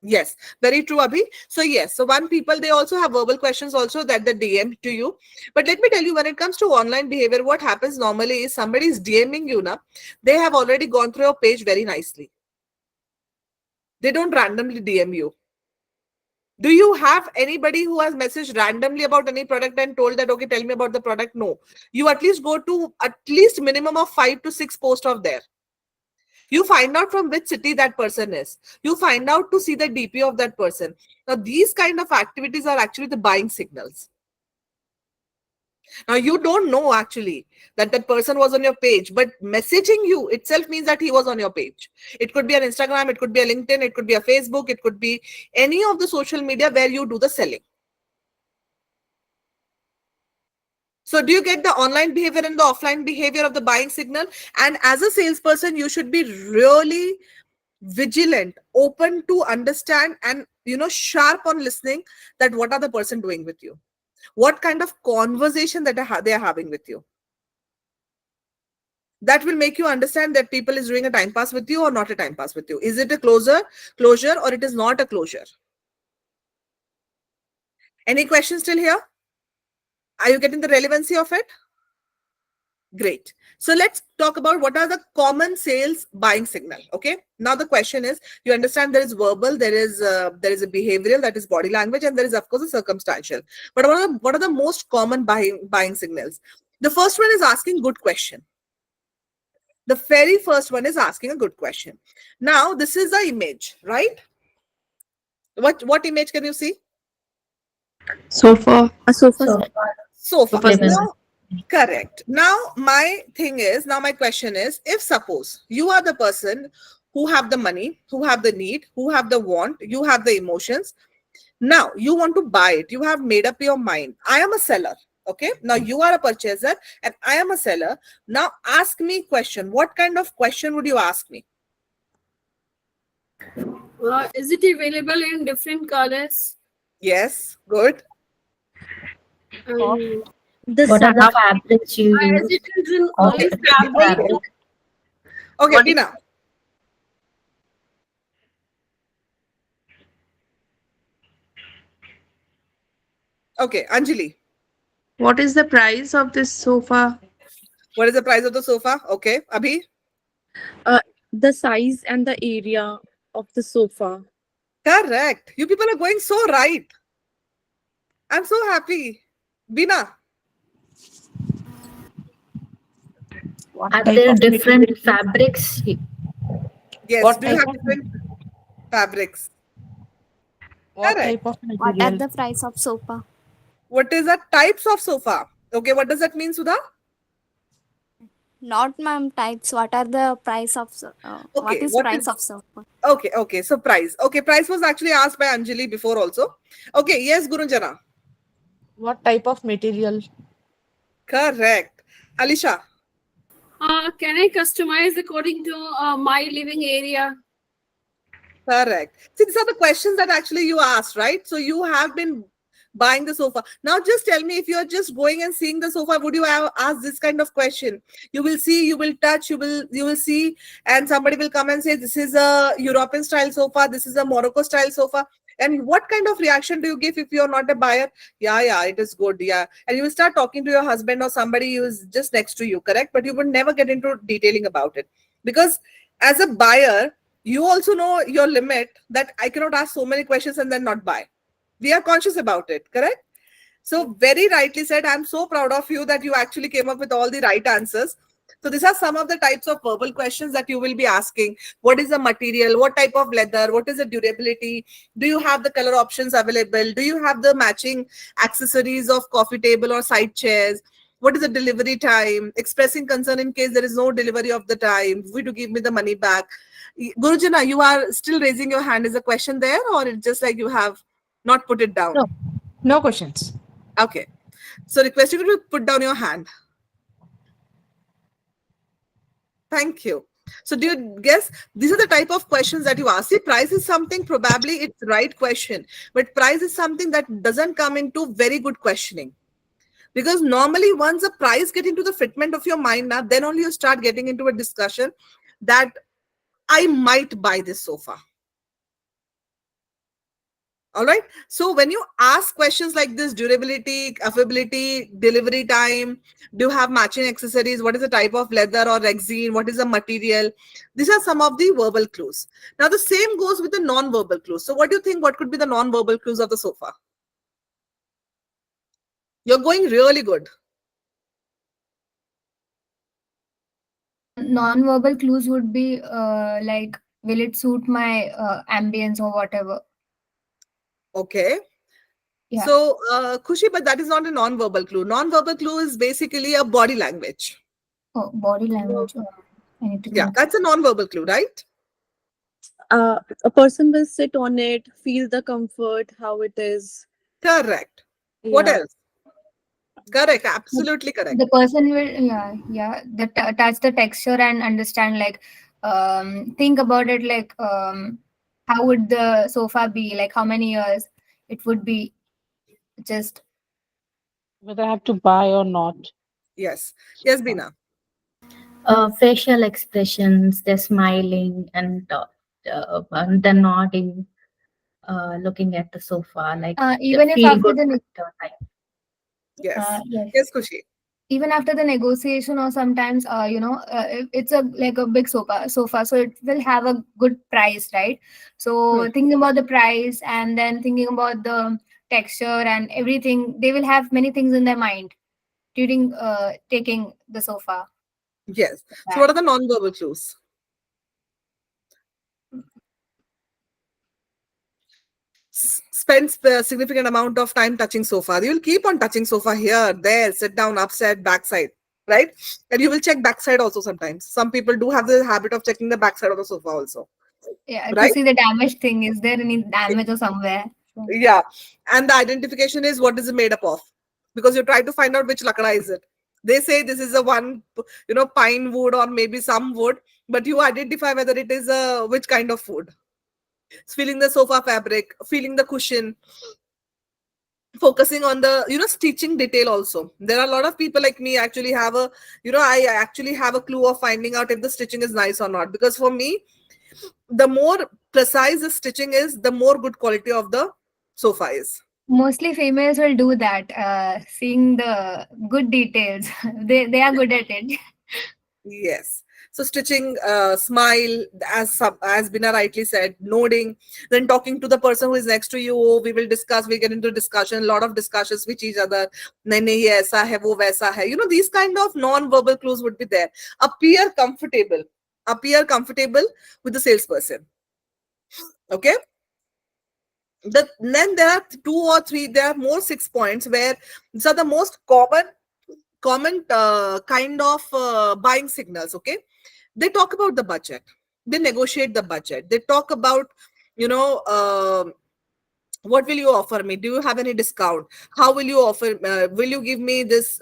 Yes, very true, Abhi. So yes, so one people, they also have verbal questions also that they DM to you. But let me tell you, when it comes to online behavior, what happens normally is somebody is DMing you now. They have already gone through your page very nicely. They don't randomly DM you. Do you have anybody who has messaged randomly about any product and told that, okay, tell me about the product? No. You at least go to at least minimum of 5 to 6 posts of there. You find out from which city that person is. You find out to see the DP of that person. Now, these kind of activities are actually the buying signals. Now, you don't know actually that that person was on your page, but messaging you itself means that he was on your page. It could be an Instagram, it could be a LinkedIn, it could be a Facebook, it could be any of the social media where you do the selling. So do you get the online behavior and the offline behavior of the buying signal? And as a salesperson, you should be really vigilant, open to understand, and sharp on listening that what are the person doing with you, what kind of conversation that they are having with you. That will make you understand that people is doing a time pass with you or not a time pass with you. Is it a closure or it is not a closure? Any questions still here? Are you getting the relevancy of it? Great. So let's talk about what are the common sales buying signal. Okay. Now the question is, you understand there is verbal, there is a behavioral, that is body language, and there is of course a circumstantial. But what are the most common buying signals? The first one is asking good question. The very first one is asking a good question. Now this is the image, right? What image can you see? Sofa. A sofa. Sofa. Sofa. Now, correct. Now, my question is, if suppose you are the person who have the money, who have the need, who have the want, you have the emotions. Now, you want to buy it. You have made up your mind. I am a seller. Okay. Now, you are a purchaser and I am a seller. Now, ask me question. What kind of question would you ask me? Is it available in different colors? Yes. Good. And What are the fabrics you is use? it in Or only the fabric? fabric? Okay, Bina. Okay, Anjali. What is the price of this sofa? What is the price of the sofa? Okay, Abhi. The size and the area of the sofa. Correct. You people are going so right. I'm so happy. Bina. Are there different fabrics? Yes. What Do you type have of different fabrics? what Correct. type of What are material? the price of sofa? What is the types of sofa? Okay, what does that mean, Sudha? Not ma'am types. What are the price of what Okay, is what price is of sofa? okay, so price. Okay, price was actually asked by Anjali before also. Okay, yes, Gurunjana. What type of material? Correct. Alisha. Can I customize according to my living area? Correct. See, these are the questions that actually you asked, right? So you have been buying the sofa. Now, just tell me, if you're just going and seeing the sofa, would you have asked this kind of question? You will see, you will touch, you will see, and somebody will come and say, "This is a European style sofa. This is a Morocco style sofa." And what kind of reaction do you give if you're not a buyer? Yeah, yeah, it is good. Yeah, and you will start talking to your husband or somebody who is just next to you, correct? But you would never get into detailing about it, because as a buyer, you also know your limit, that I cannot ask so many questions and then not buy. We are conscious about it, correct? So very rightly said. I'm so proud of you that you actually came up with all the right answers. So these are some of the types of verbal questions that you will be asking. What is the material? What type of leather? What is the durability? Do you have the color options available? Do you have the matching accessories of coffee table or side chairs? What is the delivery time? Expressing concern in case there is no delivery of the time. Will you give me the money back? Gurujana, you are still raising your hand. Is a question there, or it's just like you have not put it down? No, no questions. Okay. So request you to put down your hand. Thank you. So do you guess these are the type of questions that you ask? See, price is something, probably it's right question, but price is something that doesn't come into very good questioning. Because normally once the price get into the fitment of your mind now, then only you start getting into a discussion that I might buy this sofa. All right. So when you ask questions like this, durability, affordability, delivery time, do you have matching accessories? What is the type of leather or resin? What is the material? These are some of the verbal clues. Now the same goes with the non-verbal clues. So what do you think? What could be the non-verbal clues of the sofa? You're going really good. Non-verbal clues would be like, will it suit my ambience or whatever? Okay. Yeah. So, Khushi, but that is not a non-verbal clue. Non-verbal clue is basically a body language. Oh, body language. Oh, I need to Yeah, think. that's a non-verbal clue, right? A person will sit on it, feel the comfort, how it is. Correct. What Yeah. else? Correct. The Absolutely correct. the person will, yeah, touch the texture and understand, like, think about it, like, how would the sofa be, like, how many years it would be, just. Whether I have to buy or not. Yes. Yes, Bina. Facial expressions, they're smiling and they're nodding, looking at the sofa, like the Even if feel after good the factor type. Yes. yes, Yes, Kushi. even after the negotiation, or sometimes, it's a like a big sofa, so it will have a good price, right? So Hmm. thinking about the price and then thinking about the texture and everything, they will have many things in their mind during taking the sofa Yes. So, what back. are the non-verbal clues? Spend a significant amount of time touching sofa. You will keep on touching sofa here, there, sit down, upside, backside, right? And you will check backside also sometimes. Some people do have the habit of checking the backside of the sofa also, Yeah, to right? see the damaged thing, is there any damage or somewhere? So, Yeah. And the identification is what is it made up of? Because you try to find out which lakada is it. They say this is a one, pine wood or maybe some wood, but you identify whether it is a which kind of wood. Feeling the sofa fabric, feeling the cushion, focusing on the stitching detail also. There are a lot of people like me actually have a I actually have a clue of finding out if the stitching is nice or not, because for me, the more precise the stitching is, the more good quality of the sofa is. mostly females will do that, seeing the good details. They are good at it. Yes. So stitching, smile, as Bina rightly said, nodding, then talking to the person who is next to you. Oh, we will discuss. We get into discussion. A lot of discussions with each other. नहीं नहीं ये ऐसा है वो वैसा है. These kind of non-verbal clues would be there. Appear comfortable. Appear comfortable with the salesperson. Okay. Then there are two or three. There are more 6 points where these are the most common kind of buying signals. Okay, they talk about the budget, they negotiate the budget, they talk about you know uh, What will you offer me? Do you have any discount? How will you offer? Will you give me this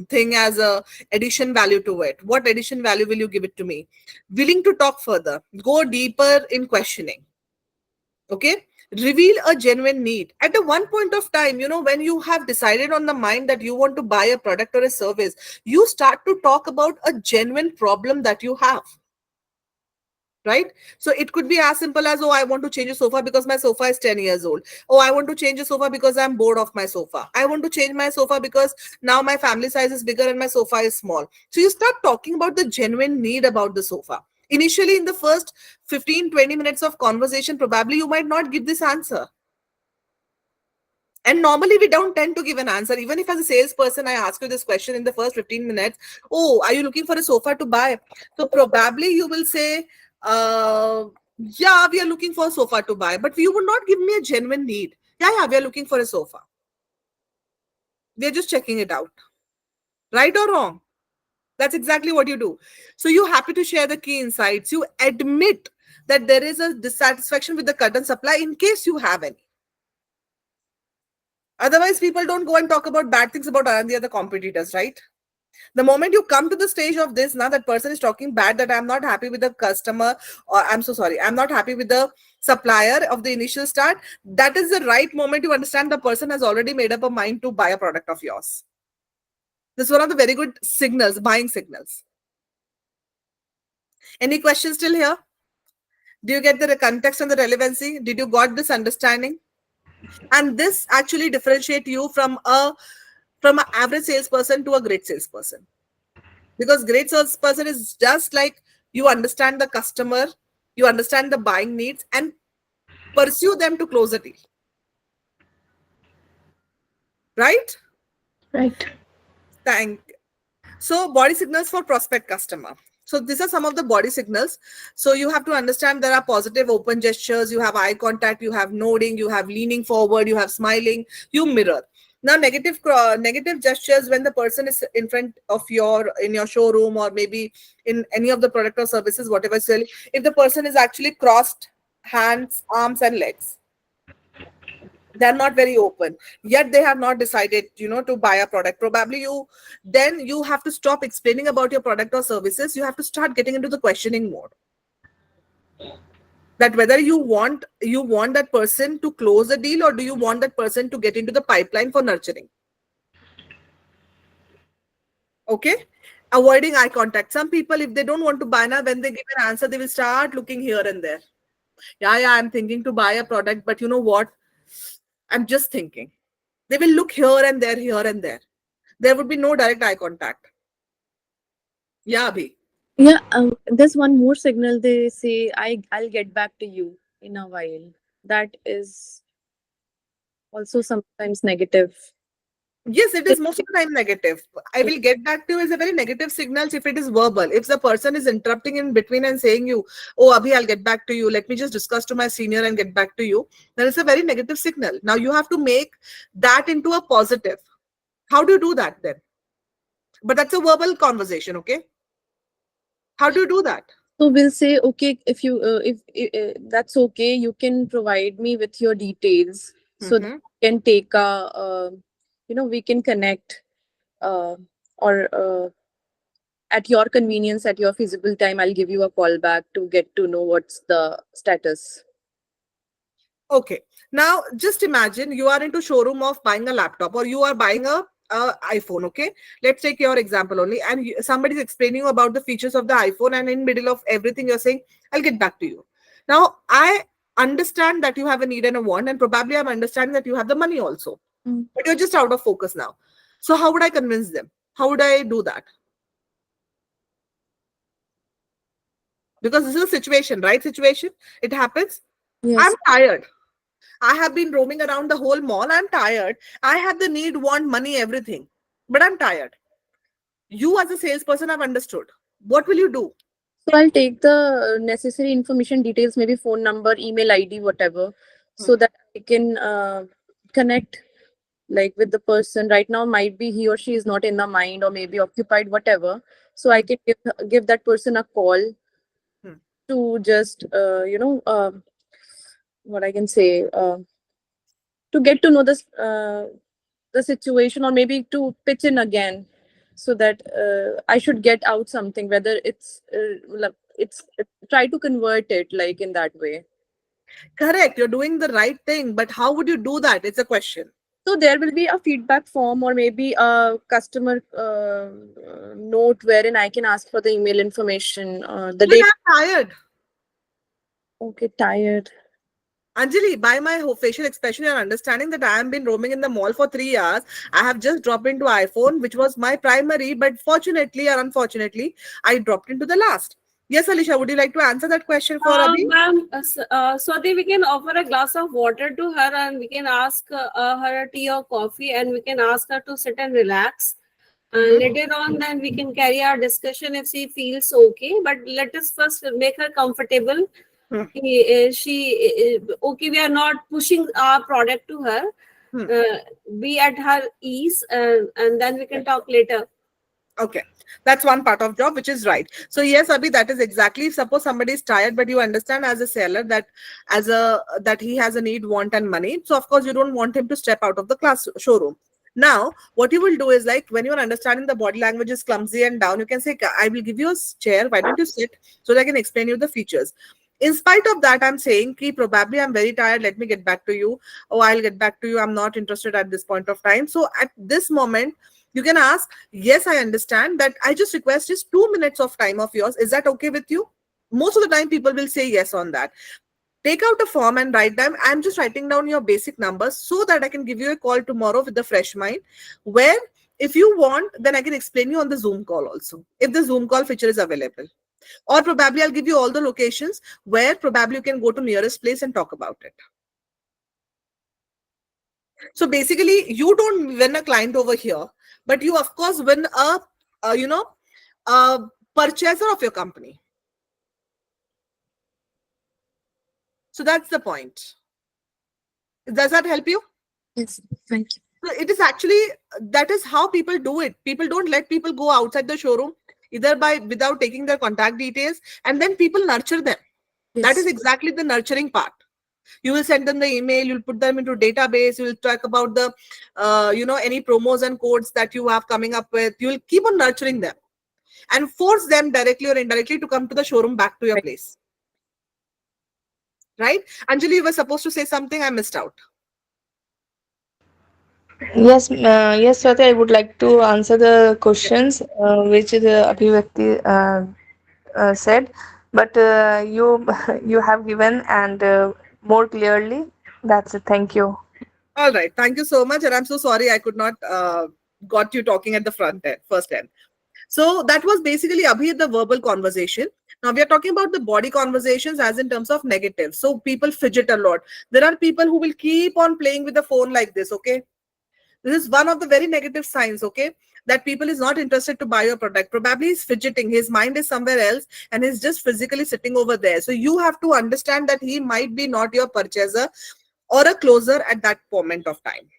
thing as a addition value to it? What addition value will you give it to me? Willing to talk further, go deeper in questioning. Okay, reveal a genuine need at a one point of time. When you have decided on the mind that you want to buy a product or a service, you start to talk about a genuine problem that you have, right? So it could be as simple as, oh, I want to change a sofa because my sofa is 10 years old. Oh, I want to change a sofa because I'm bored of my sofa. I want to change my sofa because now my family size is bigger and my sofa is small. So you start talking about the genuine need about the sofa. Initially, in the first 15-20 minutes of conversation, probably you might not give this answer. And normally we don't tend to give an answer. Even if as a salesperson, I ask you this question in the first 15 minutes, oh, are you looking for a sofa to buy? So probably you will say, yeah, we are looking for a sofa to buy, but you would not give me a genuine need. Yeah, we are looking for a sofa. We are just checking it out. Right or wrong? That's exactly what you do. So you're happy to share the key insights. You admit that there is a dissatisfaction with the current supply in case you have any. Otherwise, people don't go and talk about bad things about the other competitors, right? The moment you come to the stage of this, now that person is talking bad, that I'm not happy with the customer, or I'm so sorry, I'm not happy with the supplier of the initial start, that is the right moment to understand the person has already made up a mind to buy a product of yours. This is one of the very good signals, buying signals. Any questions still here? Do you get the context and the relevancy? Did you got this understanding? And this actually differentiate you from an average salesperson to a great salesperson. Because great salesperson is just like, you understand the customer, you understand the buying needs, and pursue them to close a deal. Right? Right. Thank. So body signals for prospect customer. So these are some of the body signals. So you have to understand there are positive open gestures, you have eye contact, you have nodding, you have leaning forward, you have smiling, you mirror. Now negative gestures, when the person is in front of in your showroom, or maybe in any of the product or services, whatever sell, if the person is actually crossed hands, arms and legs, they're not very open, yet they have not decided to buy a product. Probably you have to stop explaining about your product or services. You have to start getting into the questioning mode, that whether you want that person to close the deal, or do you want that person to get into the pipeline for nurturing. Okay, avoiding eye contact. Some people, if they don't want to buy now, when they give an answer, they will start looking here and there. Yeah, I'm thinking to buy a product, but you know what, I'm just thinking. They will look here and there, here and there. There would be no direct eye contact. Yeah, Abhi. Yeah, there's one more signal. They say, I'll get back to you in a while. That is also sometimes negative. Yes, it is most of the time negative. I will get back to you is a very negative signal if it is verbal. If the person is interrupting in between and saying you, oh, Abhi, I'll get back to you. Let me just discuss to my senior and get back to you. That is a very negative signal. Now you have to make that into a positive. How do you do that then? But that's a verbal conversation, okay? How do you do that? So we'll say, okay, if you if that's okay, you can provide me with your details so that Mhm. we can take a we can connect or at your convenience, at your feasible time, I'll give you a call back to get to know what's the status. Okay. Now, just imagine you are into showroom of buying a laptop, or you are buying a iPhone. Okay. Let's take your example only. And somebody is explaining you about the features of the iPhone, and in middle of everything, you're saying, I'll get back to you. Now, I understand that you have a need and a want, and probably I'm understanding that you have the money also. Mm. But you're just out of focus now. So how would I convince them? How would I do that? Because this is a situation, right? Situation. It happens. I'm Yes. tired. I have been roaming around the whole mall. I'm tired. I have the need, want, money, everything. But I'm tired. You, as a salesperson, have understood. What will you do? So I'll take the necessary information, details, maybe phone number, email ID, whatever, so Hmm. that I can connect like with the person. Right now might be he or she is not in the mind or maybe occupied, whatever. So I can give that person a call Hmm. to just what I can say. to get to know the situation, or maybe to pitch in again, so that I should get out something, whether try to convert it like in that way. Correct. You're doing the right thing, but how would you do that? It's a question. So there will be a feedback form, or maybe a customer note wherein I can ask for the email information, the But date. I'm tired. Okay, tired. Anjali, by my facial expression, you're understanding that I have been roaming in the mall for 3 hours. I have just dropped into iPhone, which was my primary, but fortunately or unfortunately, I dropped into the last. Yes, Alicia, would you like to answer that question for Abhi? Ma'am, Swati, we can offer a glass of water to her and we can ask her a tea or coffee and we can ask her to sit and relax. Later on, then we can carry our discussion if she feels okay. But let us first make her comfortable. Hmm. Okay, we are not pushing our product to her. Hmm. Be at her ease, and then we can talk later. Okay, that's one part of job, which is right. So yes, Abhi, that is exactly. Suppose somebody is tired, but you understand as a seller that that he has a need, want, and money. So of course you don't want him to step out of the class showroom. Now, what you will do is like when you are understanding the body language is clumsy and down, you can say, "I will give you a chair. Why don't you sit so that I can explain you the features." In spite of that, I'm saying, "Ki probably I'm very tired. Let me get back to you. Oh, I'll get back to you. I'm not interested at this point of time." So at this moment, you can ask, yes, I understand that I just request just 2 minutes of time of yours. Is that okay with you? Most of the time, people will say yes on that. Take out a form and write down. I'm just writing down your basic numbers so that I can give you a call tomorrow with a fresh mind. Where, if you want, then I can explain you on the Zoom call also, if the Zoom call feature is available. Or probably I'll give you all the locations where probably you can go to nearest place and talk about it. So basically, you don't win a client over here, but you of course win a purchaser of your company. So that's the point. Does that help you? Yes, thank you. So it is actually, that is how people do it. People don't let people go outside the showroom either by without taking their contact details, and then people nurture them. That is Yes. exactly the nurturing part. You will send them the email, you'll put them into database, you will talk about the any promos and codes that you have coming up with. You will keep on nurturing them and force them directly or indirectly to come to the showroom back to your Right. place. Right? Anjali, you were supposed to say something, I missed out. Yes, yes, Swati, I would like to answer the questions which the Abhivakti said, but you you have given and more clearly. That's it. Thank you. All right, thank you so much, and I'm so sorry I could not got you talking at the front end, first end. So that was basically Abhi, the verbal conversation. Now we are talking about the body conversations as in terms of negative. So people fidget a lot. There are people who will keep on playing with the phone like this. Okay, this is one of the very negative signs. Okay, that people is not interested to buy your product. Probably he's fidgeting. His mind is somewhere else, and he's just physically sitting over there. So you have to understand that he might be not your purchaser or a closer at that moment of time.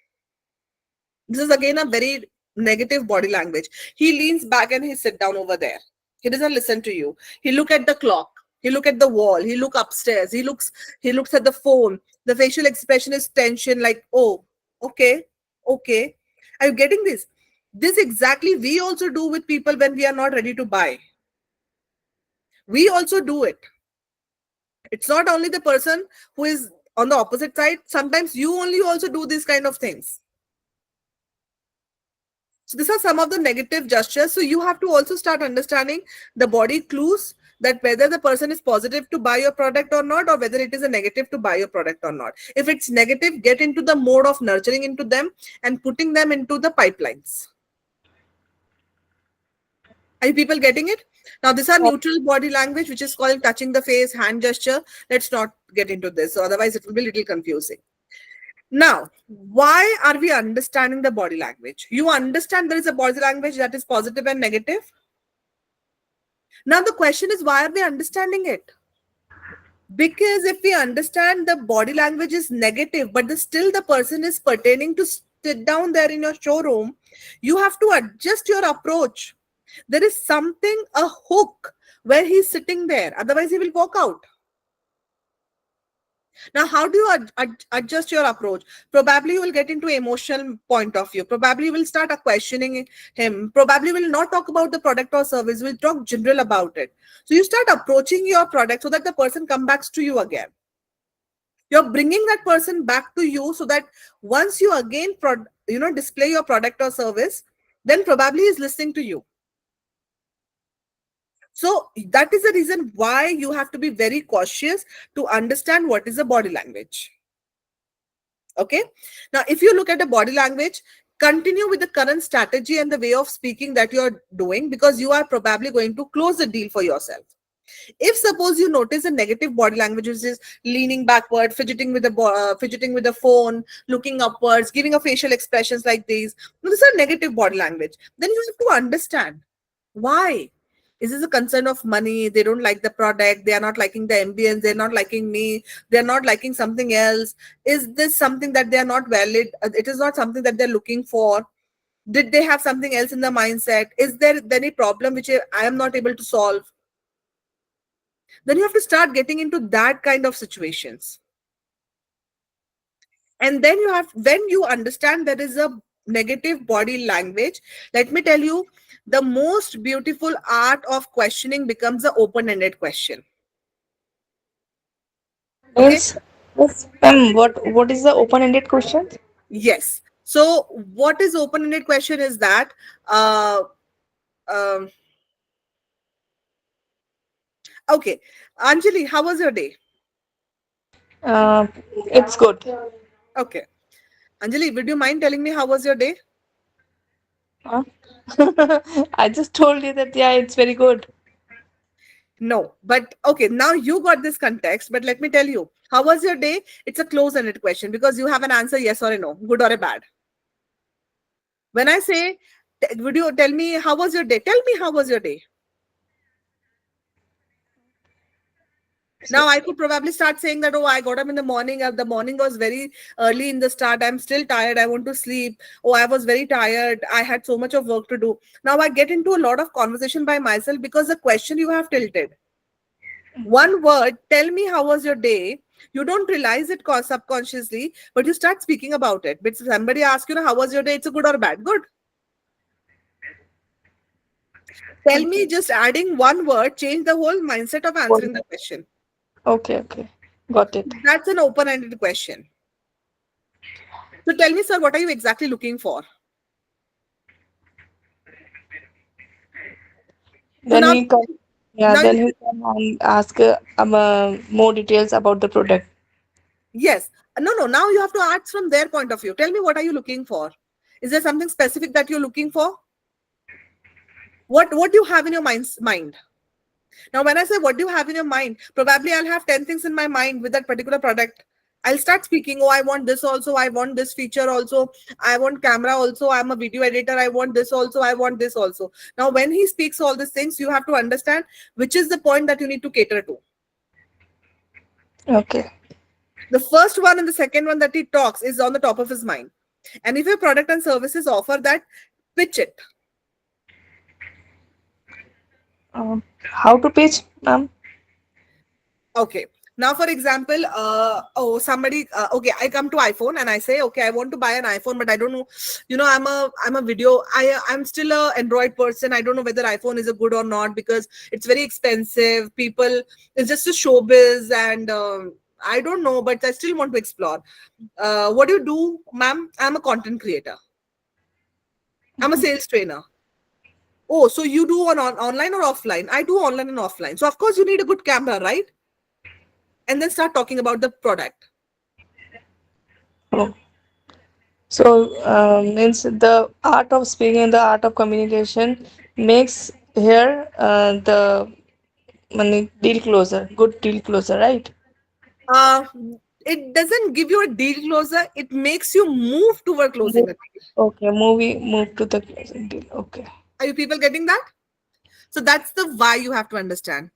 This is again a very negative body language. He leans back and he sit down over there. He doesn't listen to you. He look at the clock. He look at the wall. He look upstairs. He looks at the phone. The facial expression is tension, like, oh, okay, okay. Are you getting this? This exactly we also do with people when we are not ready to buy. We also do it. It's not only the person who is on the opposite side. Sometimes you only also do these kind of things. So these are some of the negative gestures. So you have to also start understanding the body clues, that whether the person is positive to buy your product or not, or whether it is a negative to buy your product or not. If it's negative, get into the mode of nurturing into them and putting them into the pipelines. Are you people getting it? Now, these are neutral body language, which is called touching the face, hand gesture. Let's not get into this. So otherwise, it will be a little confusing. Now, why are we understanding the body language? You understand there is a body language that is positive and negative. Now, the question is, why are we understanding it? Because if we understand the body language is negative, but still the person is pertaining to sit down there in your showroom, you have to adjust your approach. There is something, a hook, where he's sitting there. Otherwise, he will walk out. Now, how do you adjust your approach? Probably you will get into emotional point of view. Probably you will start questioning him. Probably will not talk about the product or service. We'll talk general about it. So you start approaching your product so that the person come back to you again. You're bringing that person back to you so that once you again display your product or service, then probably is listening to you. So that is the reason why you have to be very cautious to understand what is the body language. Okay. Now, if you look at the body language, continue with the current strategy and the way of speaking that you're doing, because you are probably going to close the deal for yourself. If suppose you notice a negative body language, which is leaning backward, fidgeting with the phone, looking upwards, giving a facial expressions like these, this is a negative body language. Then you have to understand why. Is this a concern of money? They don't like the product. They are not liking the ambience. They're not liking me. They're not liking something else. Is this something that they are not valid? It is not something that they're looking for. Did they have something else in the mindset? Is there any problem which I am not able to solve? Then you have to start getting into that kind of situations. And then when you understand there is a negative body language, let me tell you, the most beautiful art of questioning becomes an open-ended question. Okay. Yes, what is the open-ended question? Yes. So what is open-ended question is that um, okay, Anjali, how was your day? Uh, it's good. Okay, Anjali, would you mind telling me how was your day? Huh? I just told you that, yeah, it's very good. No, but okay, now you got this context, but let me tell you, how was your day? It's a close-ended question because you have an answer, yes or a no, good or a bad. When I say, would you tell me how was your day? Tell me how was your day. Now I could probably start saying that, oh, I got up in the morning. The morning was very early in the start. I'm still tired. I want to sleep. Oh, I was very tired. I had so much of work to do. Now I get into a lot of conversation by myself because the question you have tilted. One word, tell me how was your day. You don't realize it subconsciously, but you start speaking about it. But if somebody asks you, how was your day? It's a good or bad? Good. Tell me, just adding one word, change the whole mindset of answering the question. Okay, got it. That's an open-ended question. So tell me, sir, what are you exactly looking for? So Then now, he come, yeah, now then he come and ask more details about the product. yes. No. Now you have to ask from their point of view. Tell me, what are you looking for? Is there something specific that you're looking for? What do you have in your mind? Now, when I say what do you have in your mind, probably I'll have 10 things in my mind with that particular product. I'll start speaking, oh, I want this also, I want this feature also, I want camera also, I'm a video editor, I want this also, I want this also. Now, when he speaks all these things, you have to understand which is the point that you need to cater to. Okay. The first one and the second one that he talks is on the top of his mind. And if your product and services offer that, pitch it. How to pitch, ma'am? Okay. Now, for example, okay, I come to iPhone and I say, okay, I want to buy an iPhone, but I don't know, I'm a video, I'm still a Android person. I don't know whether iPhone is a good or not because it's very expensive. People, it's just a showbiz, and I don't know, but I still want to explore. What do you do, ma'am? I'm a content creator. I'm a sales trainer. Oh, so you do online or offline? I do online and offline. So of course you need a good camera, right? And then start talking about the product. Oh. So, means the art of speaking and the art of communication makes here the money deal closer, good deal closer, right? Uh, it doesn't give you a deal closer. It makes you move toward closing Move, a deal. okay, move to the closing deal. Okay. Are you people getting that? So that's the why you have to understand.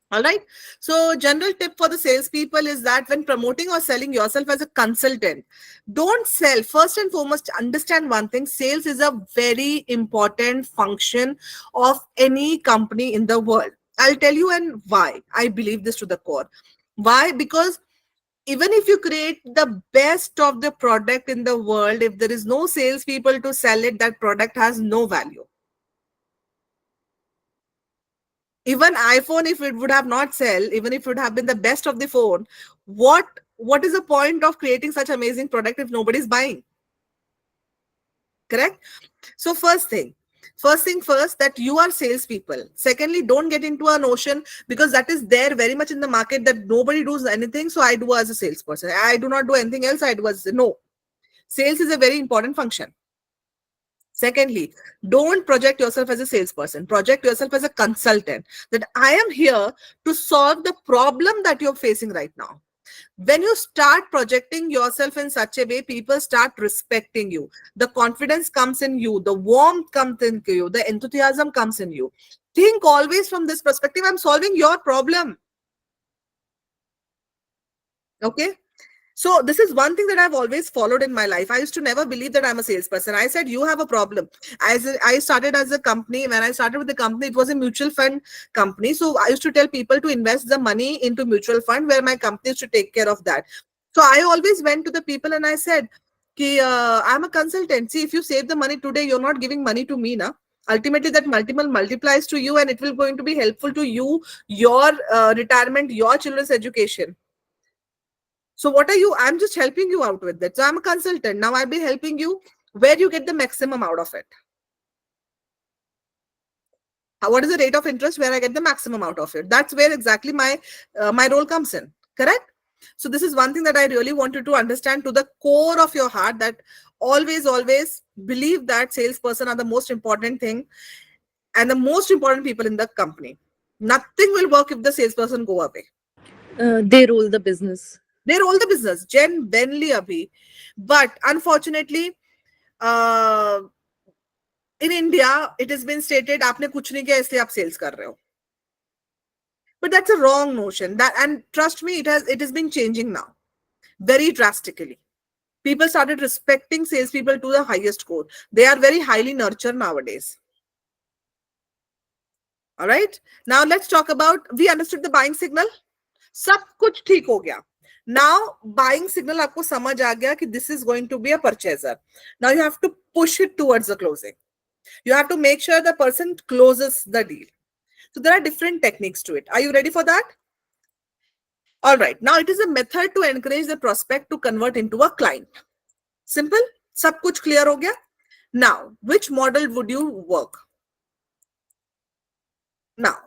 All right. So, general tip for the salespeople is that when promoting or selling yourself as a consultant, don't sell. First and foremost, understand one thing: sales is a very important function of any company in the world. I'll tell you and why I believe this to the core. Why? Because even if you create the best of the product in the world, if there is no salespeople to sell it, that product has no value. Even iPhone, if it would have not sell, even if it would have been the best of the phone, what is the point of creating such amazing product if nobody's buying? Correct? So first thing first, that you are salespeople. Secondly, don't get into a notion, because that is there very much in the market, that nobody does anything, so I do as a salesperson. I do not do anything else. I do as no. Sales is a very important function. Secondly, don't project yourself as a salesperson. Project yourself as a consultant. That I am here to solve the problem that you're facing right now. When you start projecting yourself in such a way, people start respecting you. The confidence comes in you, the warmth comes in you, the enthusiasm comes in you. Think always from this perspective: I'm solving your problem. Okay. So this is one thing that I've always followed in my life. I used to never believe that I'm a salesperson. I said, you have a problem. I started as a company. When I started with the company, it was a mutual fund company. So I used to tell people to invest the money into mutual fund, where my company used to take care of that. So I always went to the people and I said, I'm a consultant. See, if you save the money today, you're not giving money to me, na. Ultimately, that multiple multiplies to you, and it will going to be helpful to you, your retirement, your children's education. So what are you? I'm just helping you out with that. So I'm a consultant. Now I'll be helping you where you get the maximum out of it. What is the rate of interest where I get the maximum out of it? That's where exactly my role comes in. Correct? So this is one thing that I really want you to understand to the core of your heart, that always believe that salesperson are the most important thing and the most important people in the company. Nothing will work if the salesperson go away. They rule the business. They roll the business, genuinely, Abhi. But unfortunately, uh, in India, it has been stated, आपने कुछ नहीं किया इसलिए आप sales कर रहे हो. But that's a wrong notion. That, and trust me, it has been changing now very drastically. People started respecting salespeople to the highest core. They are very highly nurtured nowadays. All right. Now let's talk about, we understood the buying signal. सब कुछ ठीक हो गया. Now buying signal आपको समझ आ गया कि this is going to be a purchaser. Now you have to push it towards the closing. You have to make sure the person closes the deal. So there are different techniques to it. Are you ready for that? All right. Now it is a method to encourage the prospect to convert into a client. Simple. सब कुछ clear हो गया. Now, which model would you work? Now,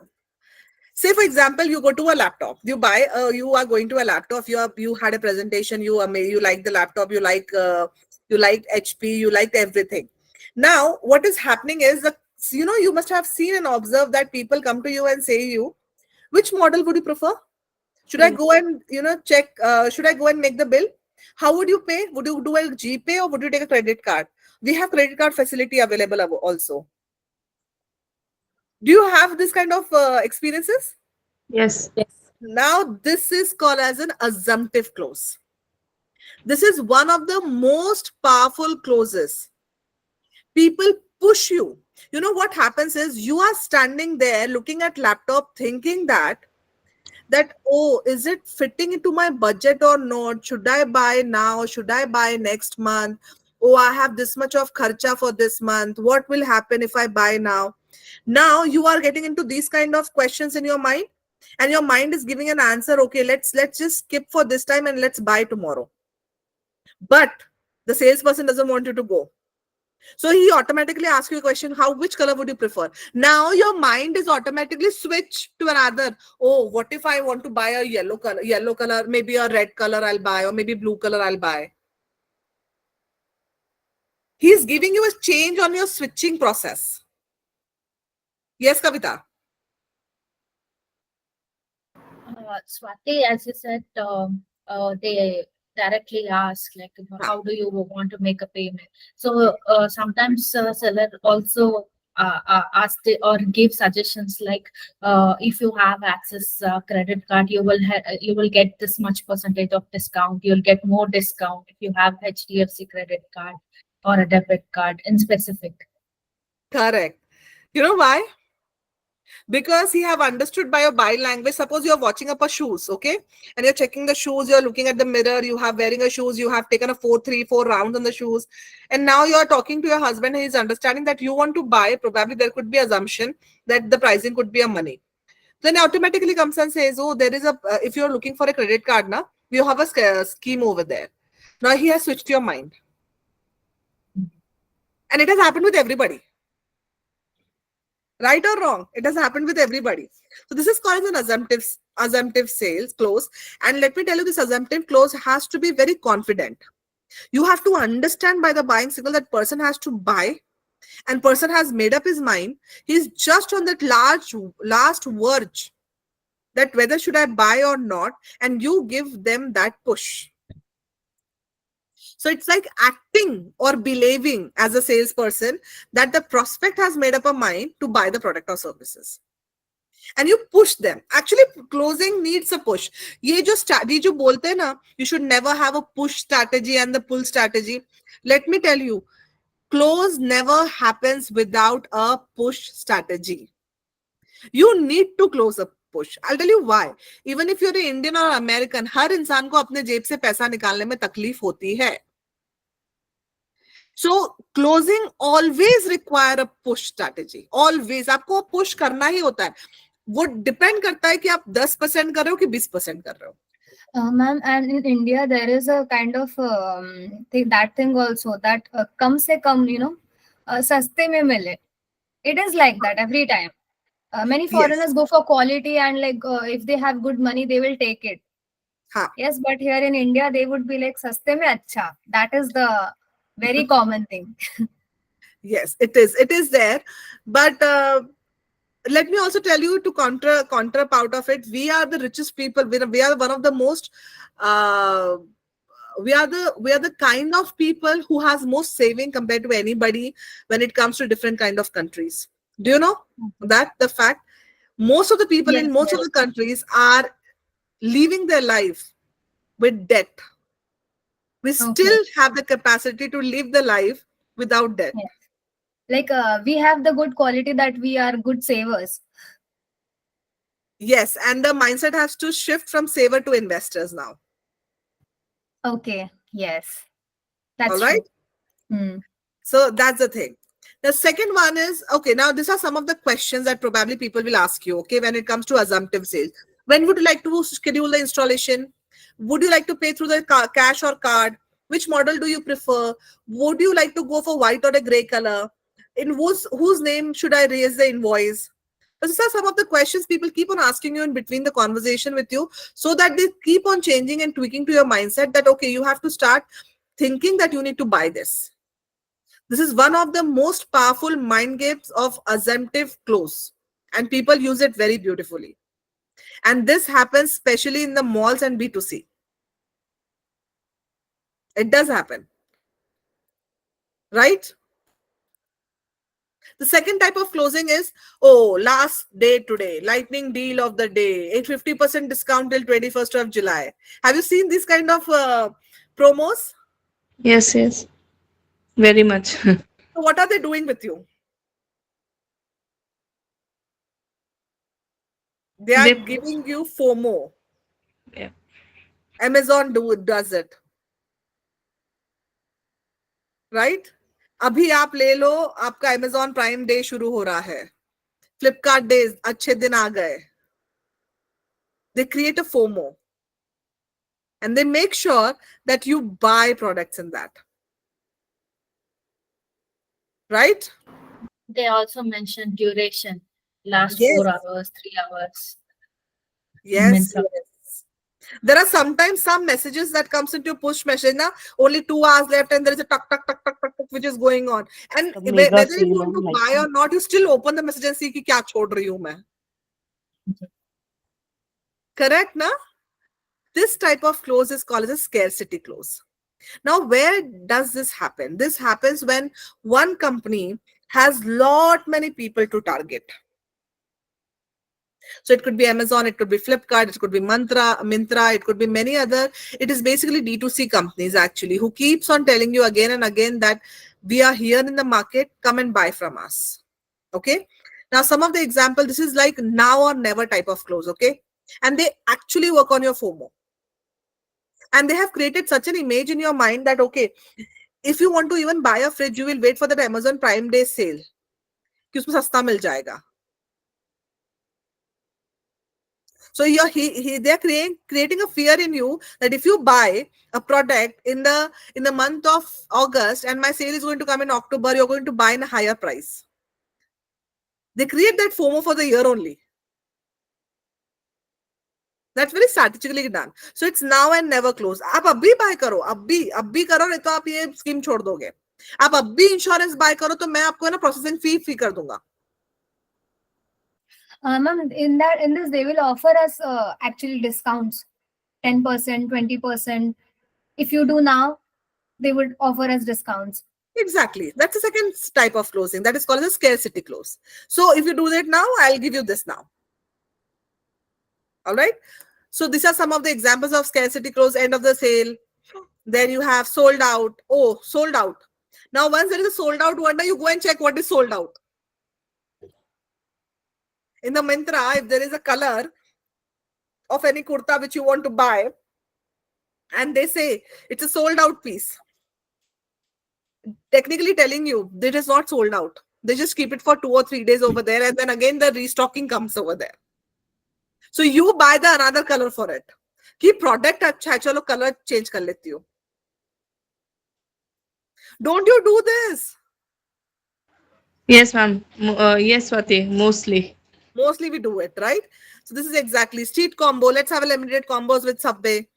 say for example, you go to a laptop. You are going to a laptop. You had a presentation. You like the laptop. You like HP. You liked everything. Now, what is happening is that, you must have seen and observed that people come to you and say you, which model would you prefer? Should I go and check? Should I go and make the bill? How would you pay? Would you do a GPay or would you take a credit card? We have credit card facility available also. Do you have this kind of experiences? Yes. Yes. Now, this is called as an assumptive close. This is one of the most powerful closes. People push you. You know what happens is, you are standing there looking at laptop thinking that, oh, is it fitting into my budget or not? Should I buy now? Should I buy next month? Oh, I have this much of kharcha for this month. What will happen if I buy now? Now you are getting into these kind of questions in your mind, and your mind is giving an answer. Okay, let's just skip for this time and let's buy tomorrow. But the salesperson doesn't want you to go. So he automatically asks you a question, which color would you prefer? Now your mind is automatically switched to another. Oh, what if I want to buy a yellow color, maybe a red color I'll buy, or maybe blue color I'll buy. He's giving you a change on your switching process. Yes, Kavita. Swati, as you said, they directly ask, like, how do you want to make a payment? So sometimes seller also ask or give suggestions like, if you have access credit card, you will get this much percentage of discount. You'll get more discount if you have HDFC credit card or a debit card in specific. Correct. You know why? because he have understood by your body language. Suppose you're watching up a shoes, okay, and you're checking the shoes, you're looking at the mirror, you have wearing a shoes, you have taken a 4 3 4 rounds on the shoes, and now you're talking to your husband and he's understanding that you want to buy. Probably there could be assumption that the pricing could be a money. Then he automatically comes and says, oh, there is a if you're looking for a credit card now, you have a scheme over there. Now he has switched your mind, and it has happened with everybody. Right or wrong, it has happened with everybody. So this is called an assumptive sales close. And let me tell you, this assumptive close has to be very confident. You have to understand by the buying signal that person has to buy, and person has made up his mind. He's just on that last verge that whether should I buy or not, and you give them that push. So it's like acting or believing as a salesperson that the prospect has made up a mind to buy the product or services. And you push them. Actually, closing needs a push. ये जो strategy जो बोलते हैं ना, you should never have a push strategy and the pull strategy. Let me tell you, close never happens without a push strategy. You need to close a push. I'll tell you why. Even if you're an Indian or American, हर इंसान को अपने जेब से पैसा निकालने में तकलीफ होती है. So closing always require a push strategy. Always आपको push करना ही होता है. वो डिपेंड करता है कि आप 10% कर रहे हो कि 20% कर रहे हो. Ma'am, and in India there is a kind of that thing also that kam se kam, saste mein mile. It is like that every time. Many Yes. foreigners go for quality, and like if they have good money, they will take it. हाँ. Yes, but here in India, they would be like saste mein acha. That is the very common thing. Yes, it is. It is there. But let me also tell you to counter out of it. We are the richest people. We are one of the most. We are the kind of people who has most saving compared to anybody when it comes to different kind of countries. Do you know that the fact most of the people Yes, in most of yes. the countries are living their life with debt. We Okay. still have the capacity to live the life without debt. Yes. Like we have the good quality that we are good savers. Yes, and the mindset has to shift from saver to investors now. Okay. Yes. All That's right. true. Hmm. So that's the thing. The second one is okay. Now, these are some of the questions that probably people will ask you. Okay, when it comes to assumptive sales, when would you like to schedule the installation? Would you like to pay through the cash or card? Which model do you prefer? Would you like to go for white or a gray color? In whose name should I raise the invoice? These are some of the questions people keep on asking you in between the conversation with you, so that they keep on changing and tweaking to your mindset that okay, you have to start thinking that you need to buy this. This is one of the most powerful mind games of assumptive close, and people use it very beautifully. And this happens especially in the malls and B2C. It does happen, right? The second type of closing is, oh, last day today, lightning deal of the day, 50% discount till 21st of July. Have you seen these kind of promos? Yes, yes, very much. So what are they doing with you? They are They, giving you FOMO. yeah. Amazon does it. Right? अभी आप ले लो, आपका Amazon Prime Day शुरू हो रहा है. Flipkart Days, अच्छे दिन आ गए. They create a FOMO. And they make sure that you buy products in that. Right? They also mentioned duration, last Yes. 4 hours, 3 hours. Yes, Mintra. yes. There are sometimes some messages that comes into push message now, only 2 hours left, and there is a tuck tuck tuck tuck tuck tuck which is going on. And The mega whether you sale want to and like buy or not, you still open the message and see कि क्या छोड़ रही हूँ मैं. Correct, na? This type of close is called as a scarcity close. Now, where does this happen? This happens when one company has lot many people to target. So it could be Amazon, it could be Flipkart, it could be Mintra, it could be many other. It is basically D2C companies actually who keeps on telling you again and again that we are here in the market, come and buy from us. Okay. Now, some of the example, this is like now or never type of clothes, okay? And they actually work on your FOMO. And they have created such an image in your mind that, okay, if you want to even buy a fridge, you will wait for that Amazon Prime Day sale. कि उसमें सस्ता मिल जाएगा. So they're creating a fear in you that if you buy a product in the month of August and my sale is going to come in October, you're going to buy in a higher price. They create that FOMO for the year only. That's very strategically done. So it's now and never close. आप अभी buy करो, अभी करो, नहीं तो आप ये scheme छोड़ दोगे. आप अभी इंश्योरेंस बाय करो तो मैं आपको ना प्रोसेसिंग फी फ्री कर दूंगा. Ma'am, in this they will offer us actually discounts, 10%, 20%. If you do now, they would offer us discounts. Exactly. That's the second type of closing. That is called a scarcity close. So if you do that now, I'll give you this now. All right. So these are some of the examples of scarcity close, end of the sale. Then you have sold out. Oh, sold out. Now, once there is a sold out one, you go and check what is sold out. In the Myntra, if there is a color of any kurta which you want to buy, and they say it's a sold out piece, technically telling you it is not sold out. They just keep it for 2 or 3 days over there, and then again the restocking comes over there. So you buy the another color for it. कि product अच्छा है, चलो color change कर लेती हूँ. Don't you do this? Yes, ma'am. Yes, Swati, mostly. Mostly we do it, right? So this is exactly street combo. Let's have a limited combos with Subway.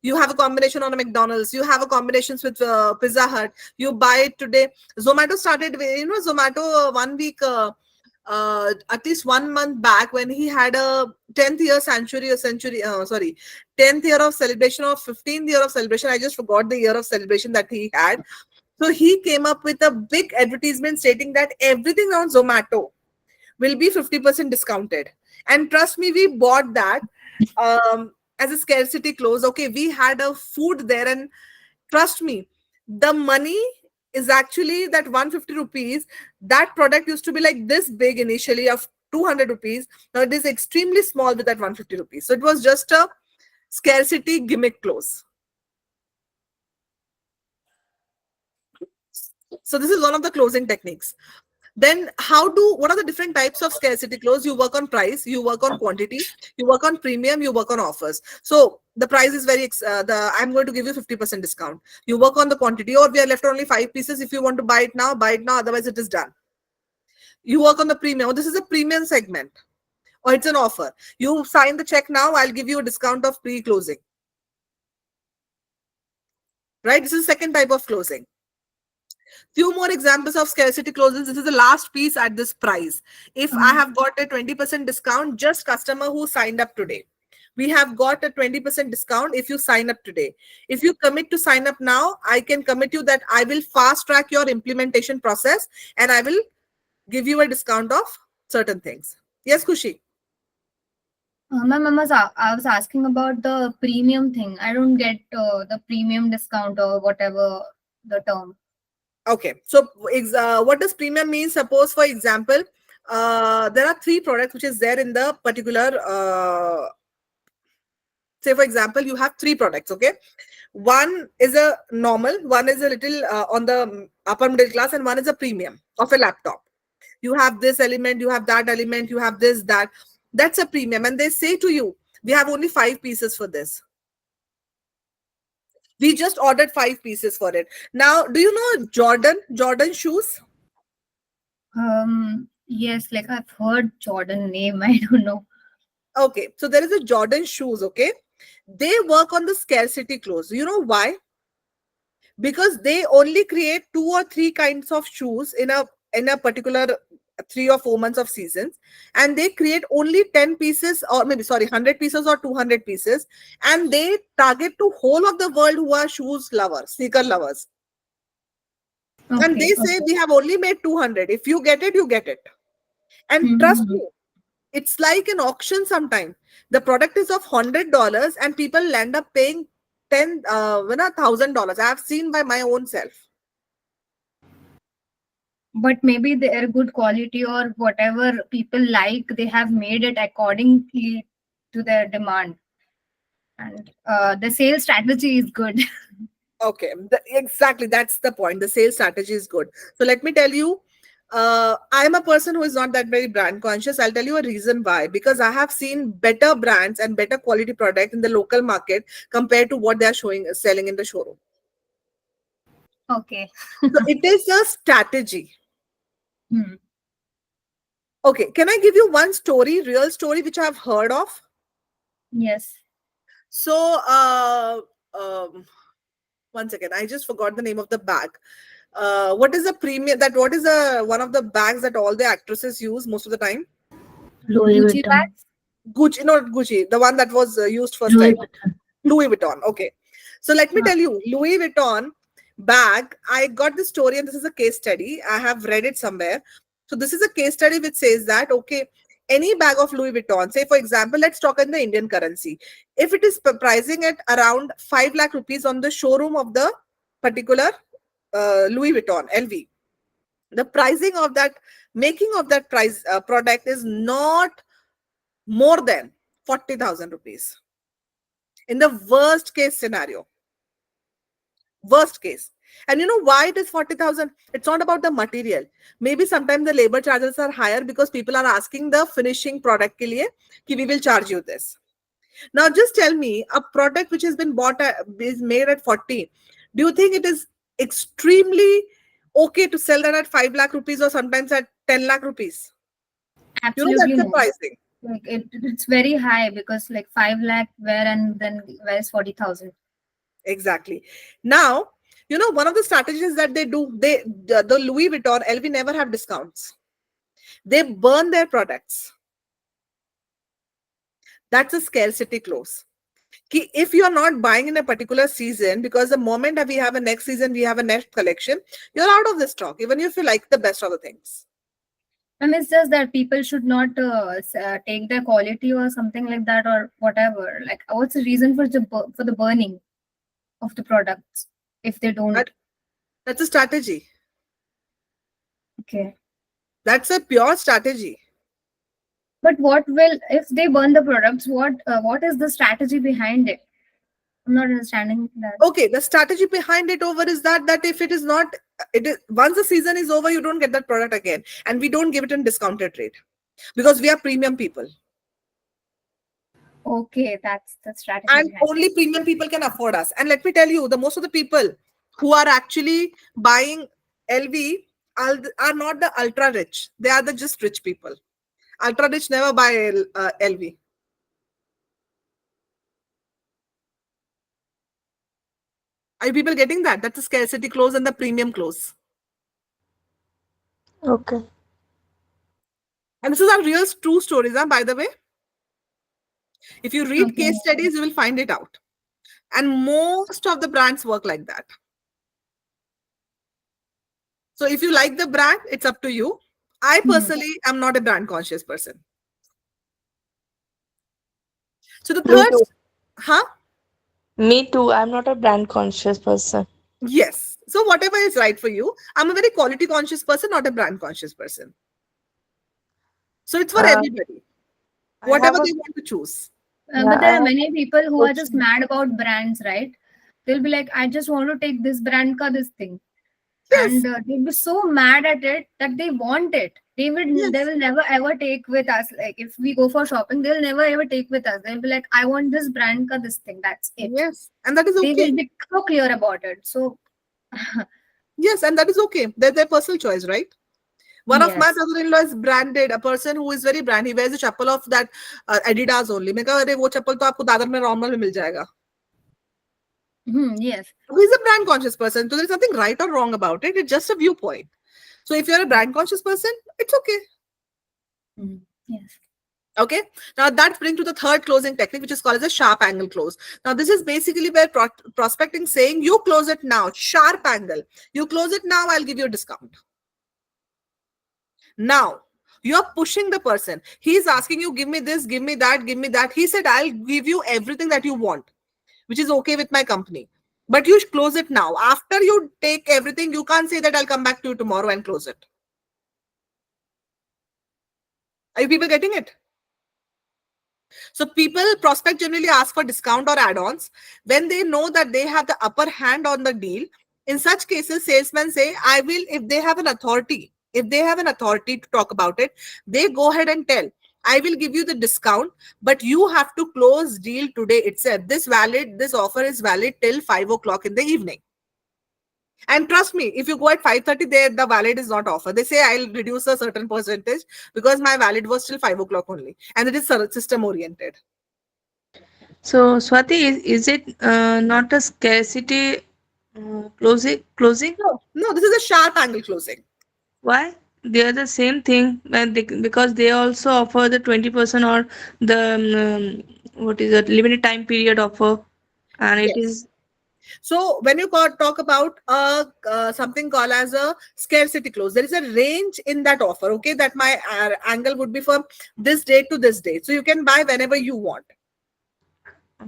You have a combination on a McDonald's. You have a combinations with Pizza Hut. You buy it today. Zomato started, Zomato 1 week, at least 1 month back when he had a 10th year sorry, 10th year of celebration or 15th year of celebration. I just forgot the year of celebration that he had. So he came up with a big advertisement stating that everything on Zomato will be 50% discounted. And trust me, we bought that as a scarcity clause. Okay, we had a food there, and trust me, the money is actually that 150 rupees. That product used to be like this big initially of 200 rupees. Now it is extremely small with that 150 rupees. So it was just a scarcity gimmick clause. So this is one of the closing techniques. Then what are the different types of scarcity clause? You work on price, you work on quantity, you work on premium, you work on offers. So the price is I'm going to give you 50% discount. You work on the quantity, or we are left only 5 pieces. If you want to buy it now, otherwise it is done. You work on the premium. This is a premium segment, or it's an offer. You sign the check now, I'll give you a discount of pre-closing. Right? This is the second type of closing. Few more examples of scarcity clauses. This is the last piece at this price. If I have got a 20% discount, just customer who signed up today. We have got a 20% discount if you sign up today. If you commit to sign up now, I can commit you that I will fast track your implementation process and I will give you a discount of certain things. Yes, Khushi. Ma'am, I was asking about the premium thing. I don't get the premium discount or whatever the term. Okay, so what does premium mean? Suppose, for example, there are 3 products which is there in the particular, say for example, you have 3 products, okay? One is a normal, one is a little on the upper middle class, and one is a premium of a laptop. You have this element, you have that element, you have this, that. That's a premium. And they say to you, we have only 5 pieces for this. We just ordered 5 pieces for it. Now, do you know Jordan shoes? Yes, like I've heard Jordan name. I don't know. Okay, so there is a Jordan shoes, okay? They work on the scarcity clause. You know why? Because they only create 2 or 3 kinds of shoes in a particular 3 or 4 months of seasons, and they create only 10 pieces, or maybe 100 pieces or 200 pieces, and they target to whole of the world who are shoes lovers, sneaker lovers. Okay, and they say we have only made 200. If you get it, you get it. And trust me, it's like an auction sometime. The product is of $100 and people end up paying $1,000. I have seen by my own self. but maybe their good quality or whatever people like, they have made it accordingly to their demand, and the sales strategy is good. Okay, exactly. That's the point. The sales strategy is good. So let me tell you, I'm a person who is not that very brand conscious. I'll tell you a reason why. Because I have seen better brands and better quality product in the local market compared to what they are showing selling in the showroom. Okay. So it is a strategy. Hmm. Okay, can I give you one story, real story, which I've heard of? Yes. So, um, one second, I just forgot the name of the bag. What is the premium that what is the one of the bags that all the actresses use most of the time? Louis Gucci Vuitton. bags. Gucci, not Gucci, the one that was used first Louis time. Vuitton. Louis Vuitton. Okay. So let me Huh. tell you, Louis Vuitton bag. I got this story, and this is a case study. I have read it somewhere. So this is a case study which says that okay, any bag of Louis Vuitton, say for example, let's talk in the Indian currency. If it is pricing at around 5 lakh rupees on the showroom of the particular Louis Vuitton LV, the pricing of that making of that price product is not more than 40,000 rupees in the worst case scenario. Worst case. And you know why it is 40,000? It's not about the material. Maybe sometimes the labor charges are higher because people are asking the finishing product ke liye, ki we will charge you this. Now just tell me, a product which has been bought is made at 40. Do you think it is extremely okay to sell that at 5 lakh rupees or sometimes at 10 lakh rupees? You know, Absolutely that's the no. pricing. Like it's very high, because like 5 lakh where, and then where is 40,000? Exactly. Now, you know, one of the strategies that they do, the Louis Vuitton LV never have discounts. They burn their products. That's a scarcity clause. If you are not buying in a particular season, because the moment that we have a next season, we have a next collection, you're out of the stock, even if you like the best of the things. And it's just that people should not take the quality or something like that, or whatever. Like, what's the reason for for the burning of the products if they don't? That, that's a strategy. Okay. That's a pure strategy. But what will, if they burn the products? What is the strategy behind it? I'm not understanding that. Okay, the strategy behind it over is that if it is not, it is once the season is over, you don't get that product again, and we don't give it in discounted rate because we are premium people. Okay, that's the strategy And behind it. only premium people can afford us. And let me tell you, the most of the people who are actually buying LV are not the ultra rich. They are the just rich people. Ultra rich never buy LV. Are you people getting that? That's the scarcity clause and the premium clause. Okay. And this is our real true stories, huh, by the way. If you read Okay. case studies, you will find it out. And most of the brands work like that. So if you like the brand, it's up to you. I Hmm. personally am not a brand conscious person. So the Me third, too. huh? Me too. I'm not a brand conscious person. Yes. So whatever is right for you. I'm a very quality conscious person, not a brand conscious person. So it's for Uh, everybody. I Whatever have a they want to choose. yeah, But I there are have many people a who are just question. mad about brands, right? They'll be like, I just want to take this brand ka this thing. Yes. And they'll be so mad at it that they want it. They Yes. will never ever take with us. Like, if we go for shopping, they'll never ever take with us. They'll be like, I want this brand ka this thing. That's it. Yes. And that is They okay. will be so clear about it. So Yes. And that is okay. That's their personal choice, right? One of my yes. brother-in-law is branded, a person who is very brand. He wears a chappal of that Adidas only. मैं कहा अरे वो चप्पल तो आपको दादर में normal में मिल जाएगा. Yes. He's a brand conscious person. So there's nothing right or wrong about it. It's just a viewpoint. So if you're a brand conscious person, it's okay. Yes. Okay. Now that brings to the third closing technique, which is called as a sharp angle close. Now this is basically where prospecting saying you close it now, sharp angle. You close it now, I'll give you a discount. Now you're pushing the person. He's asking you, give me this, give me that, give me that. He said, I'll give you everything that you want, which is okay with my company. But you close it now. After you take everything, you can't say that I'll come back to you tomorrow and close it. Are you people getting it? So prospect generally ask for discount or add-ons when they know that they have the upper hand on the deal. In such cases, salesmen say, I will, if they have an authority to talk about it, they go ahead and tell, I will give you the discount, but you have to close deal today itself. This offer is valid till 5 o'clock in the evening. And trust me, if you go at 5:30, there the valid is not offer. They say I'll reduce a certain percentage because my valid was till 5 o'clock only. And it is system oriented. So, Swati, is it not a scarcity closing? Closing? No, this is a sharp angle closing. Why? They are the same thing, because they also offer the 20% or the what is it, limited time period offer, and it Yes. is So when you talk about something called as a scarcity clause, there is a range in that offer. Okay, that my angle would be from this date to this date. So you can buy whenever you want.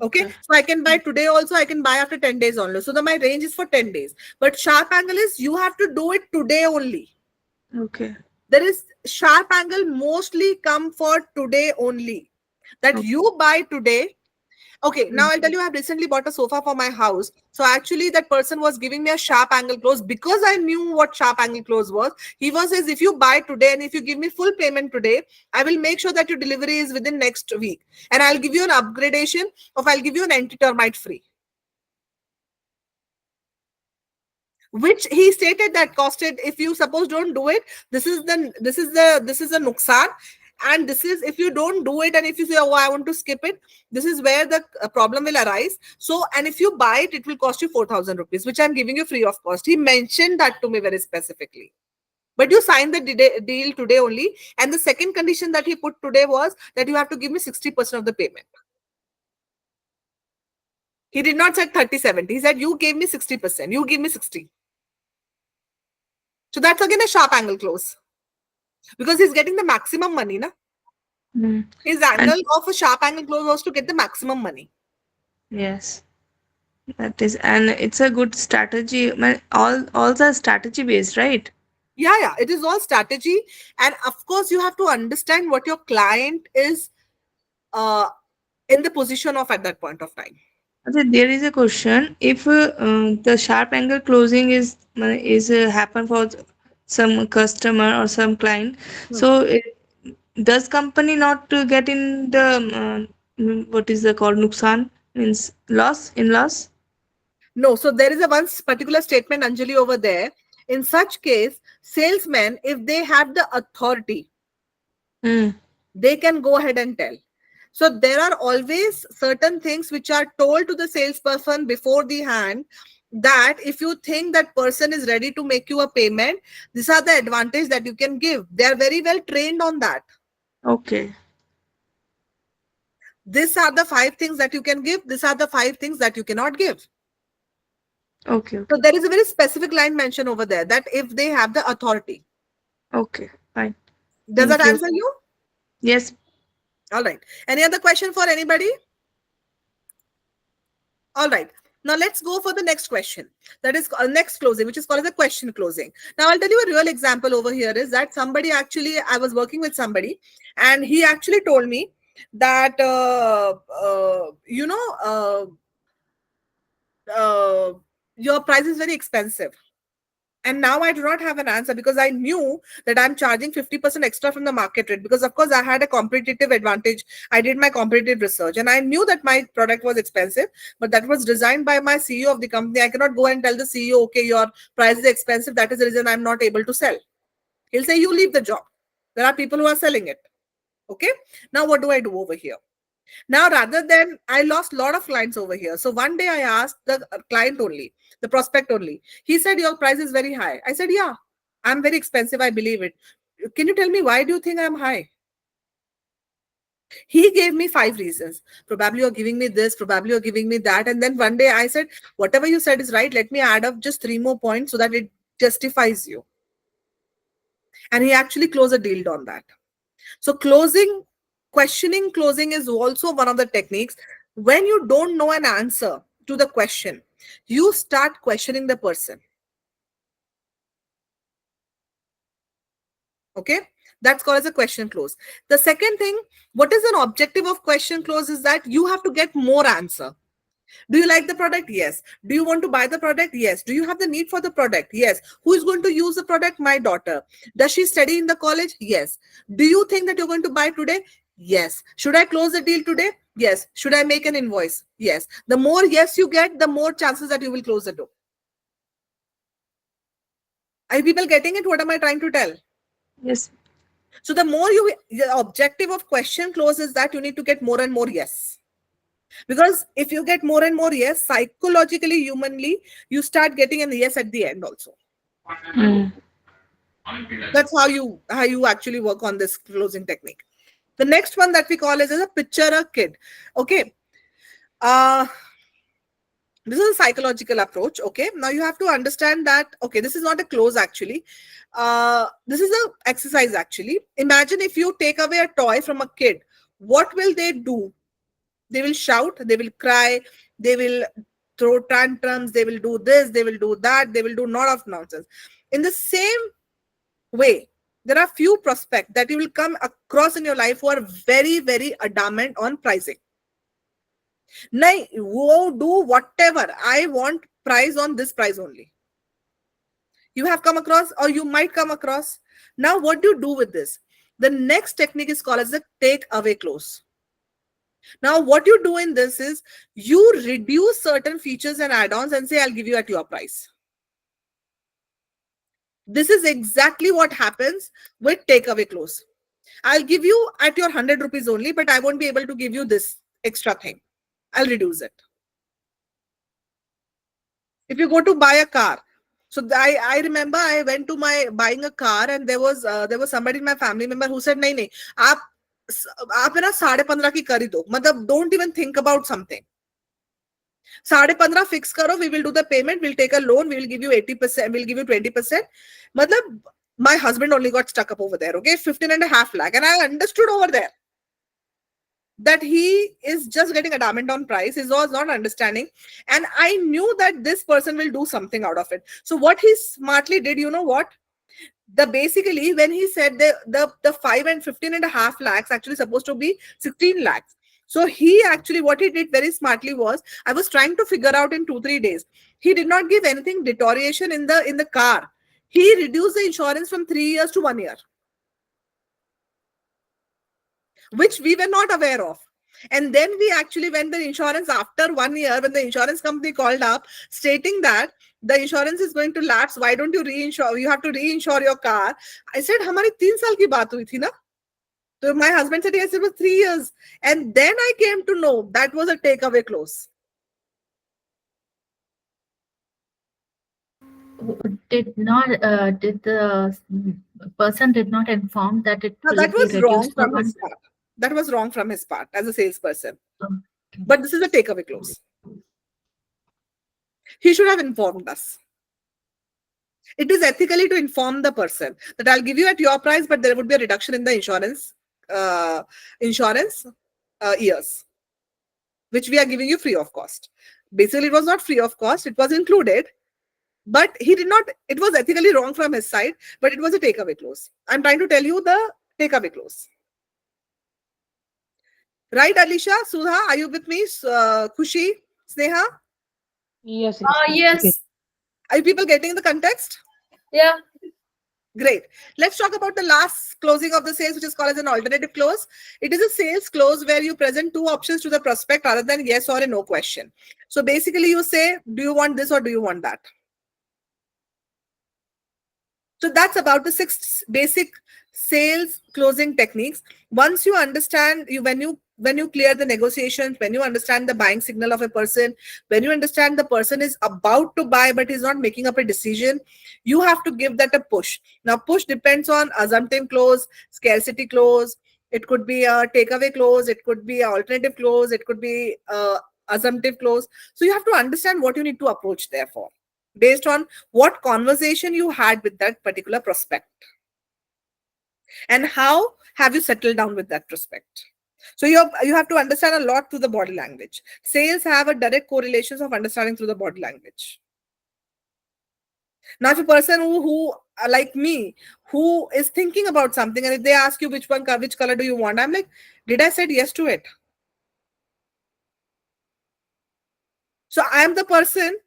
Okay, okay. so I can buy today also, I can buy after 10 days only. So my range is for 10 days. But sharp angle is you have to do it today only. Okay. There is sharp angle mostly come for today only. That Okay. you buy today. Okay, now Mm. I'll tell you, I've recently bought a sofa for my house. So actually, that person was giving me a sharp angle close because I knew what sharp angle close was. He was says, if you buy today and if you give me full payment today, I will make sure that your delivery is within next week, and I'll give you an upgradation of I'll give you an anti-termite free. Which he stated that costed, if you suppose don't do it, this is a nuksan, and this is if you don't do it, and if you say, oh, I want to skip it, this is where the problem will arise. So, and if you buy it, it will cost you 4,000 rupees, which I'm giving you free of cost. He mentioned that to me very specifically. But you signed the deal today only, and the second condition that he put today was that you have to give me 60% of the payment. He did not say 30-70. He said, you gave me 60%, you give me 60. So that's again a sharp angle close. Because he's getting the maximum money, na? Mm. His And angle of a sharp angle close was to get the maximum money. yes, that is, and it's a good strategy. All the strategy based, right? Yeah, it is all strategy. And of course, you have to understand what your client is in the position of at that point of time. Okay, there is a question. If the sharp angle closing is happen for some customer or some client, Hmm. so does company not to get in the what is the called nuksan, means loss? No, so there is a one particular statement, Anjali, over there. In such case, salesmen, if they have the authority, Mm. they can go ahead and tell. So there are always certain things which are told to the salesperson before the hand, that if you think that person is ready to make you a payment, these are the advantage that you can give. They are very well trained on that. Okay. These are the 5 things that you can give. These are the 5 things that you cannot give. Okay. So Okay. there is a very specific line mentioned over there that if they have the authority. Okay. Fine. Does that Thank you. answer you? Yes. All right. Any other question for anybody? All right. Now let's go for the next question. That is next closing, which is called as a question closing. Now I'll tell you a real example over here is that somebody actually, I was working with somebody, and he actually told me that, your price is very expensive. And now I do not have an answer because I knew that I'm charging 50% extra from the market rate because, of course, I had a competitive advantage. I did my competitive research and I knew that my product was expensive, but that was designed by my CEO of the company. I cannot go and tell the CEO, okay, your price is expensive. That is the reason I'm not able to sell. He'll say, you leave the job. There are people who are selling it. Okay. Now, what do I do over here? Now, rather than, I lost a lot of clients over here. So one day I asked the client only, the prospect only. He said, your price is very high. I said, yeah, I'm very expensive. I believe it. Can you tell me why do you think I'm high? He gave me 5 reasons. Probably you're giving me this, probably you're giving me that. And then one day I said, whatever you said is right. Let me add up just 3 more points so that it justifies you. And he actually closed a deal on that. So questioning closing is also one of the techniques. When you don't know an answer to the question, you start questioning the person. Okay. That's called as a question close. The second thing, what is an objective of question close is that you have to get more answer. Do you like the product? Yes. Do you want to buy the product? Yes. Do you have the need for the product? Yes. Who is going to use the product? My daughter. Does she study in the college? Yes. Do you think that you're going to buy today? Yes. Should I close the deal today? Yes. Should I make an invoice? Yes. The more yes you get, the more chances that you will close the deal. Are people getting it? What am I trying to tell? Yes. So the more the objective of question close is that you need to get more and more yes. Because if you get more and more yes, psychologically, humanly, you start getting an yes at the end also. Mm. That's how you actually work on this closing technique. The next one that we call is a picture a kid. Okay. This is a psychological approach. Okay. Now you have to understand that, okay, this is not a close actually. This is an exercise actually. Imagine if you take away a toy from a kid, what will they do? They will shout, they will cry, they will throw tantrums, they will do this, they will do that, they will do lot of nonsense. In the same way, there are few prospects that you will come across in your life who are very, very adamant on pricing. Nahi, wo do whatever. I want price on this price only. You have come across, or you might come across. Now, what do you do with this? The next technique is called as the take away close. Now, what you do in this is you reduce certain features and add-ons and say, I'll give you at your price. This is exactly what happens with takeaway close. I'll give you at your 100 rupees only, but I won't be able to give you this extra thing. I'll reduce it. If you go to buy a car, so I remember I went to my buying a car and there was somebody in my family member who said, nahi, आप है ना 15.5 की कर ही दो, मतलब don't even think about something. 15.5 fix karo, we will do the payment, we'll take a loan, we will give you 80%, we'll give you 20%. Matlab, my husband only got stuck up over there, okay, 15.5 lakh. And I understood over there that he is just getting adamant on price. He was not understanding. And I knew that this person will do something out of it. So what he smartly did, you know what? Basically, when he said the 5 and 15.5 lakhs actually supposed to be 16 lakhs. So he actually, what he did very smartly was, I was trying to figure out in 2-3 days. He did not give anything deterioration in the car. He reduced the insurance from 3 years to 1 year, which we were not aware of. And then we actually went the insurance after 1 year, when the insurance company called up stating that the insurance is going to lapse. Why don't you reinsure? You have to reinsure your car. I said, "Hamari 3 saal ki baat hui thi na." So my husband said, yes, it was 3 years. And then I came to know that was a takeaway clause. Did the person did not inform that it No, will that be was wrong reduced to from one? his part. That was wrong from his part as a salesperson. Okay. But this is a takeaway clause. He should have informed us. It is ethically to inform the person that I'll give you at your price, but there would be a reduction in the insurance years, which we are giving you free of cost. Basically, it was not free of cost, it was included, but he did not, it was ethically wrong from his side, but it was a takeaway clause. I'm trying to tell you the takeaway clause. Right, Alisha, Sudha, are you with me? Khushi, Sneha? Yes, Yes. Okay. Are you people getting the context? Yeah. Great. Let's talk about the last closing of the sales, which is called as an alternative close. It is a sales close where you present 2 options to the prospect rather than yes or a no question. So basically you say, do you want this or do you want that? So that's about the 6 basic sales closing techniques. Once you understand, when you clear the negotiations, when you understand the buying signal of a person, when you understand the person is about to buy but is not making up a decision, you have to give that a push. Now, push depends on assumptive clause, scarcity clause. It could be a takeaway clause. It could be an alternative clause. It could be assumptive clause. So you have to understand what you need to approach therefore, based on what conversation you had with that particular prospect and how have you settled down with that prospect. So you have to understand a lot through the body language. Sales have a direct correlation of understanding through the body language. Now, if a person who like me, who is thinking about something, and if they ask you which color do you want, I'm like, did I said yes to it? So I am the person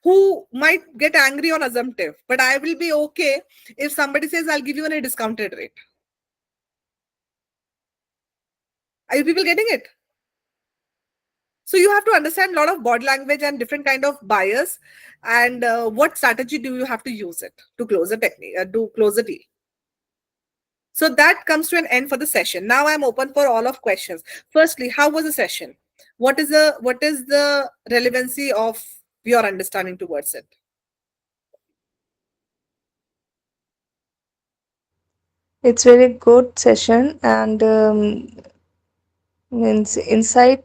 who might get angry on assumptive, but I will be okay if somebody says I'll give you on a discounted rate. Are you people getting it? So you have to understand a lot of body language and different kind of bias, and what strategy do you have to use it to close a technique, to close a deal. So that comes to an end for the session. Now I'm open for all of questions. Firstly, how was the session? What is the relevancy of your understanding towards it? It's very good session and means insight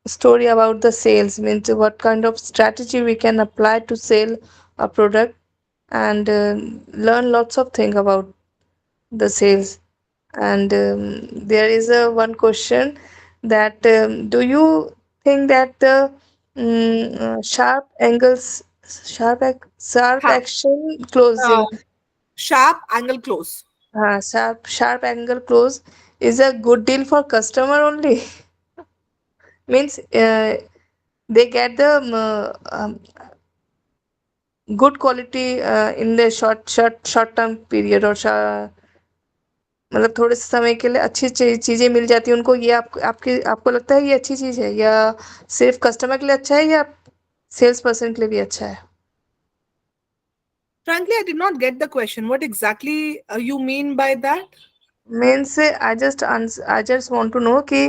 story about the sales means what kind of strategy we can apply to sell a product and learn lots of things about the sales. And there is a one question that do you think that the sharp Ha. action closing Sharp angle close. sharp angle close is a good deal for customer only? Means they get the good quality in the short term period or मतलब थोड़े से समय के लिए अच्छी चीजें मिल जाती हैं उनको, ये आपको लगता है ये अच्छी चीज है या सिर्फ कस्टमर के लिए अच्छा है या सेल्स पर्सन के लिए भी अच्छा है? Frankly, I did not get the question. What exactly you mean by that? Means I just want to know कि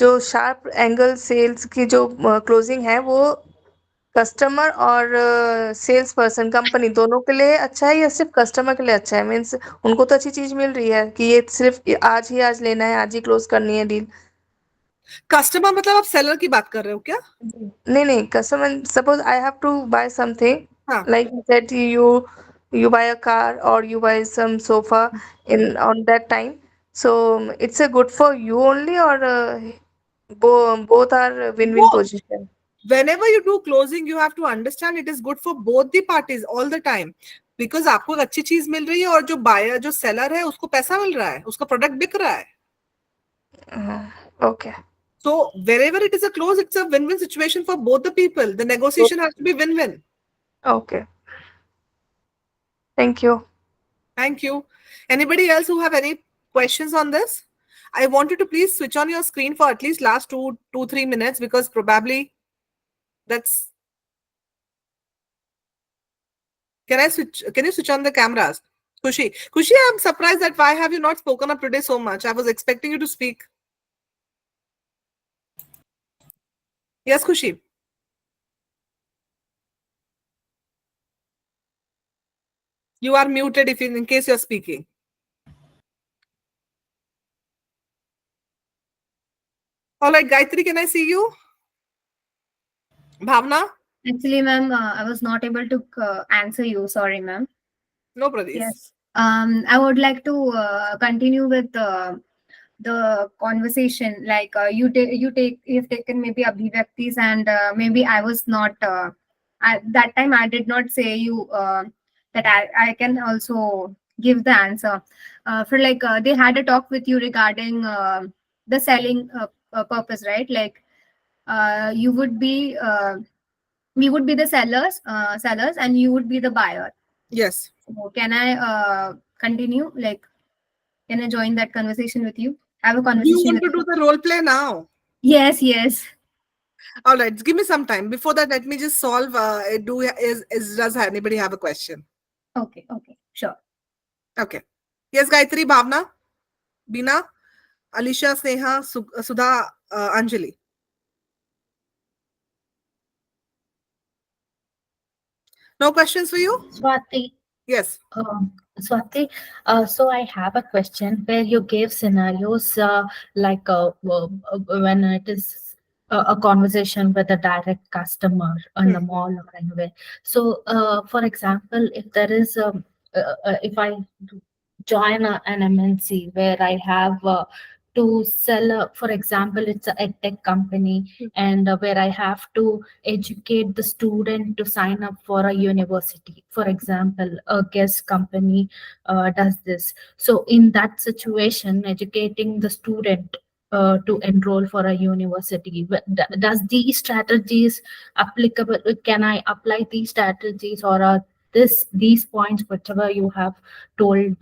जो शार्प एंगल सेल्स की जो क्लोजिंग है वो कस्टमर और सेल्स पर्सन कंपनी दोनों के लिए अच्छा है या सिर्फ कस्टमर के लिए अच्छा है? मीन्स उनको तो अच्छी चीज मिल रही है कि ये सिर्फ आज लेना है, आज ही क्लोज करनी है डील। कस्टमर मतलब आप सेलर की बात कर रहे हो क्या? नहीं, customer suppose I have to buy something हाँ. like that you buy a car or you buy some sofa in on that time, so it's a good for you only or both are win-win Both. position? Whenever you do closing, you have to understand it is good for both the parties all the time. Because आपको एक अच्छी चीज मिल रही है और जो buyer जो seller है उसको पैसा मिल रहा है, उसका प्रोडक्ट बिक रहा है. Okay. So wherever it is a close, it's a win-win situation for both the people. The negotiation has to be win-win. Okay, thank you. Thank you. Anybody else who have any questions on this? I want you to please switch on your screen for at least last 3 minutes because probably that's. Can you switch on the cameras? Kushi, I'm surprised that why have you not spoken up today so much? I was expecting you to speak. Yes, Kushi. You are muted in case you're speaking. All right, Gayatri, can I see you? Bhavna? Actually, ma'am, I was not able to answer you. Sorry, ma'am. No, Pradesh. Yes. I would like to continue with the conversation. Like you've taken maybe abhivaktis, and maybe I was not. At that time, I did not say you that I can also give the answer. For like they had a talk with you regarding the selling purpose, right? Like you would be. We would be the sellers, and you would be the buyer. Yes. So can I continue? Like, can I join that conversation with you? Have a Do you conversation want with to you? do the role play now? Yes. All right, give me some time. Before that, let me just solve. Does anybody have a question? Okay, sure. Okay. Yes, Gayatri, Bhavna, Bina, Alisha, Sneha, Sudha, Anjali. No questions for you? Swati, Yes. Swati, so I have a question where you gave scenarios like when it is a conversation with a direct customer in the mall or anywhere. So, for example, if there is if I join an MNC where I have to sell for example, it's a edtech company, and where I have to educate the student to sign up for a university. For example, a guest company does this. So in that situation, educating the student to enroll for a university, does these strategies applicable? Can I apply these strategies, or are these points whatever you have told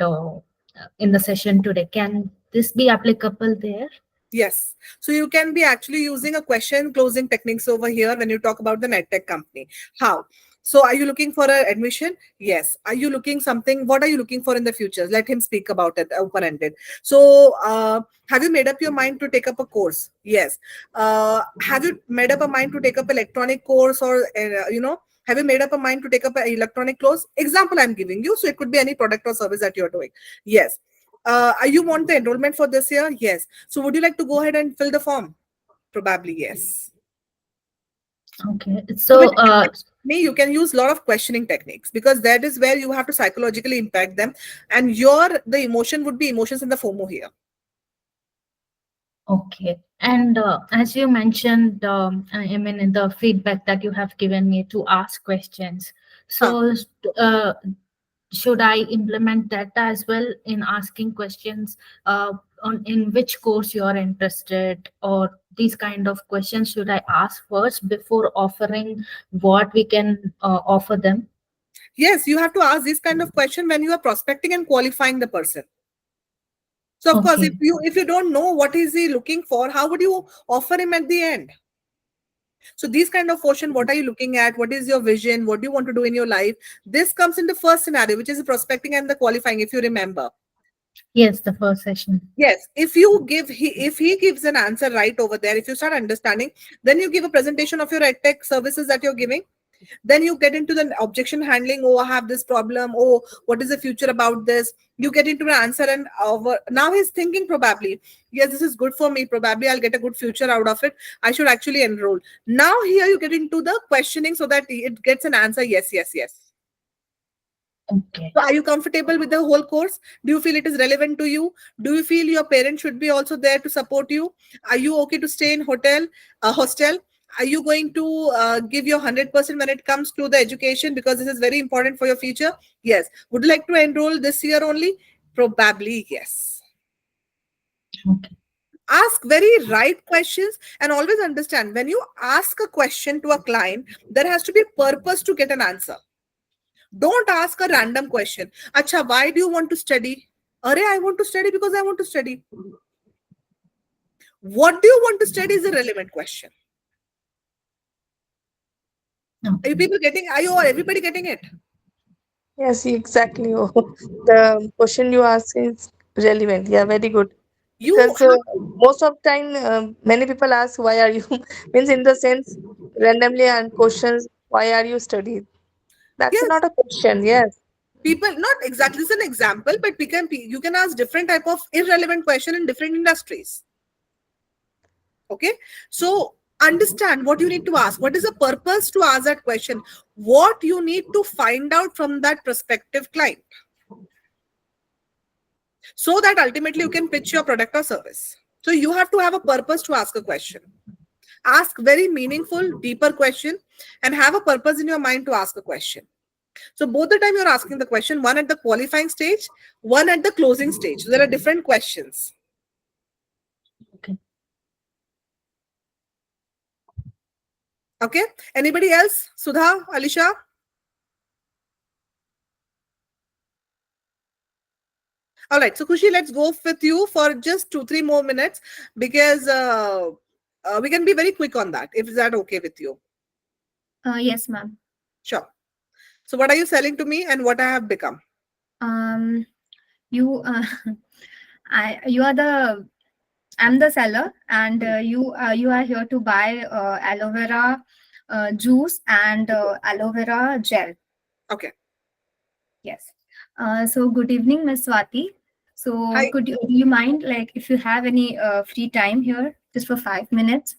in the session today, can this be applicable there? Yes. So you can be actually using a question closing techniques over here when you talk about the NetTech company. How? So are you looking for an admission? Yes. Are you looking something? What are you looking for in the future? Let him speak about it, open-ended. So have you made up your mind to take up a course? Yes. Have you made up a mind to take up electronic course, or have you made up a mind to take up an electronic course? Example I'm giving you. So it could be any product or service that you're doing. Yes. You want the enrollment for this year? Yes. So would you like to go ahead and fill the form? Probably yes. Okay, So with so me, you can use a lot of questioning techniques, because that is where you have to psychologically impact them, and the emotion would be emotions in the FOMO here. okay. And as you mentioned, I mean, in the feedback that you have given me to ask questions, Huh. so uh, should I implement that as well in asking questions on in which course you are interested, or these kind of questions should I ask first before offering what we can offer them? Yes, you have to ask this kind of question when you are prospecting and qualifying the person. So of course, Okay. if you don't know what is he looking for, how would you offer him at the end? So these kind of question, what are you looking at? What is your vision? What do you want to do in your life? This comes in the first scenario, which is the prospecting and the qualifying, if you remember. Yes, the first session. Yes, if he gives an answer right over there, if you start understanding, then you give a presentation of your edtech services that you're giving. Then you get into the objection handling. Oh, I have this problem. Oh, what is the future about this? You get into an answer, and now he's thinking probably, yes, this is good for me. Probably I'll get a good future out of it. I should actually enroll. Now here you get into the questioning so that it gets an answer. Yes, yes, yes. Okay. So are you comfortable with the whole course? Do you feel it is relevant to you? Do you feel your parents should be also there to support you? Are you okay to stay in hostel? Are you going to give your 100% when it comes to the education, because this is very important for your future? Yes. Would you like to enroll this year only? Probably yes. Okay. Ask very right questions, and always understand, when you ask a question to a client, there has to be purpose to get an answer. Don't ask a random question. Acha, why do you want to study? Arey, I want to study because I want to study. What do you want to study is a relevant question. Are you Okay. people getting? Are you or everybody getting it? Yes, exactly. Oh, the question you ask is relevant. Yeah, very good. You Because have most of time, many people ask, "Why are you?" means in the sense randomly and questions, "Why are you studied?" That's yes. not a question. Yes. People not exactly. This is an example, but you can ask different type of irrelevant question in different industries. Okay, so understand what you need to ask. What is the purpose to ask that question? What you need to find out from that prospective client, so that ultimately you can pitch your product or service. So you have to have a purpose to ask a question. Ask very meaningful, deeper question, and have a purpose in your mind to ask a question. So both the time you're asking the question, one at the qualifying stage, one at the closing stage. So there are different questions. Okay. Okay. Anybody else? Sudha, Alisha? All right. So Khushi, let's go with you for just 2, 3 more minutes, because we can be very quick on that. If that okay with you? Yes, ma'am. Sure. So what are you selling to me, and what I have become? Um, you, you are the. I'm the seller, and you are here to buy aloe vera juice and aloe vera gel. Okay. Yes. So good evening, Miss Swati. So Hi. do you mind, like, if you have any free time here, just for 5 minutes?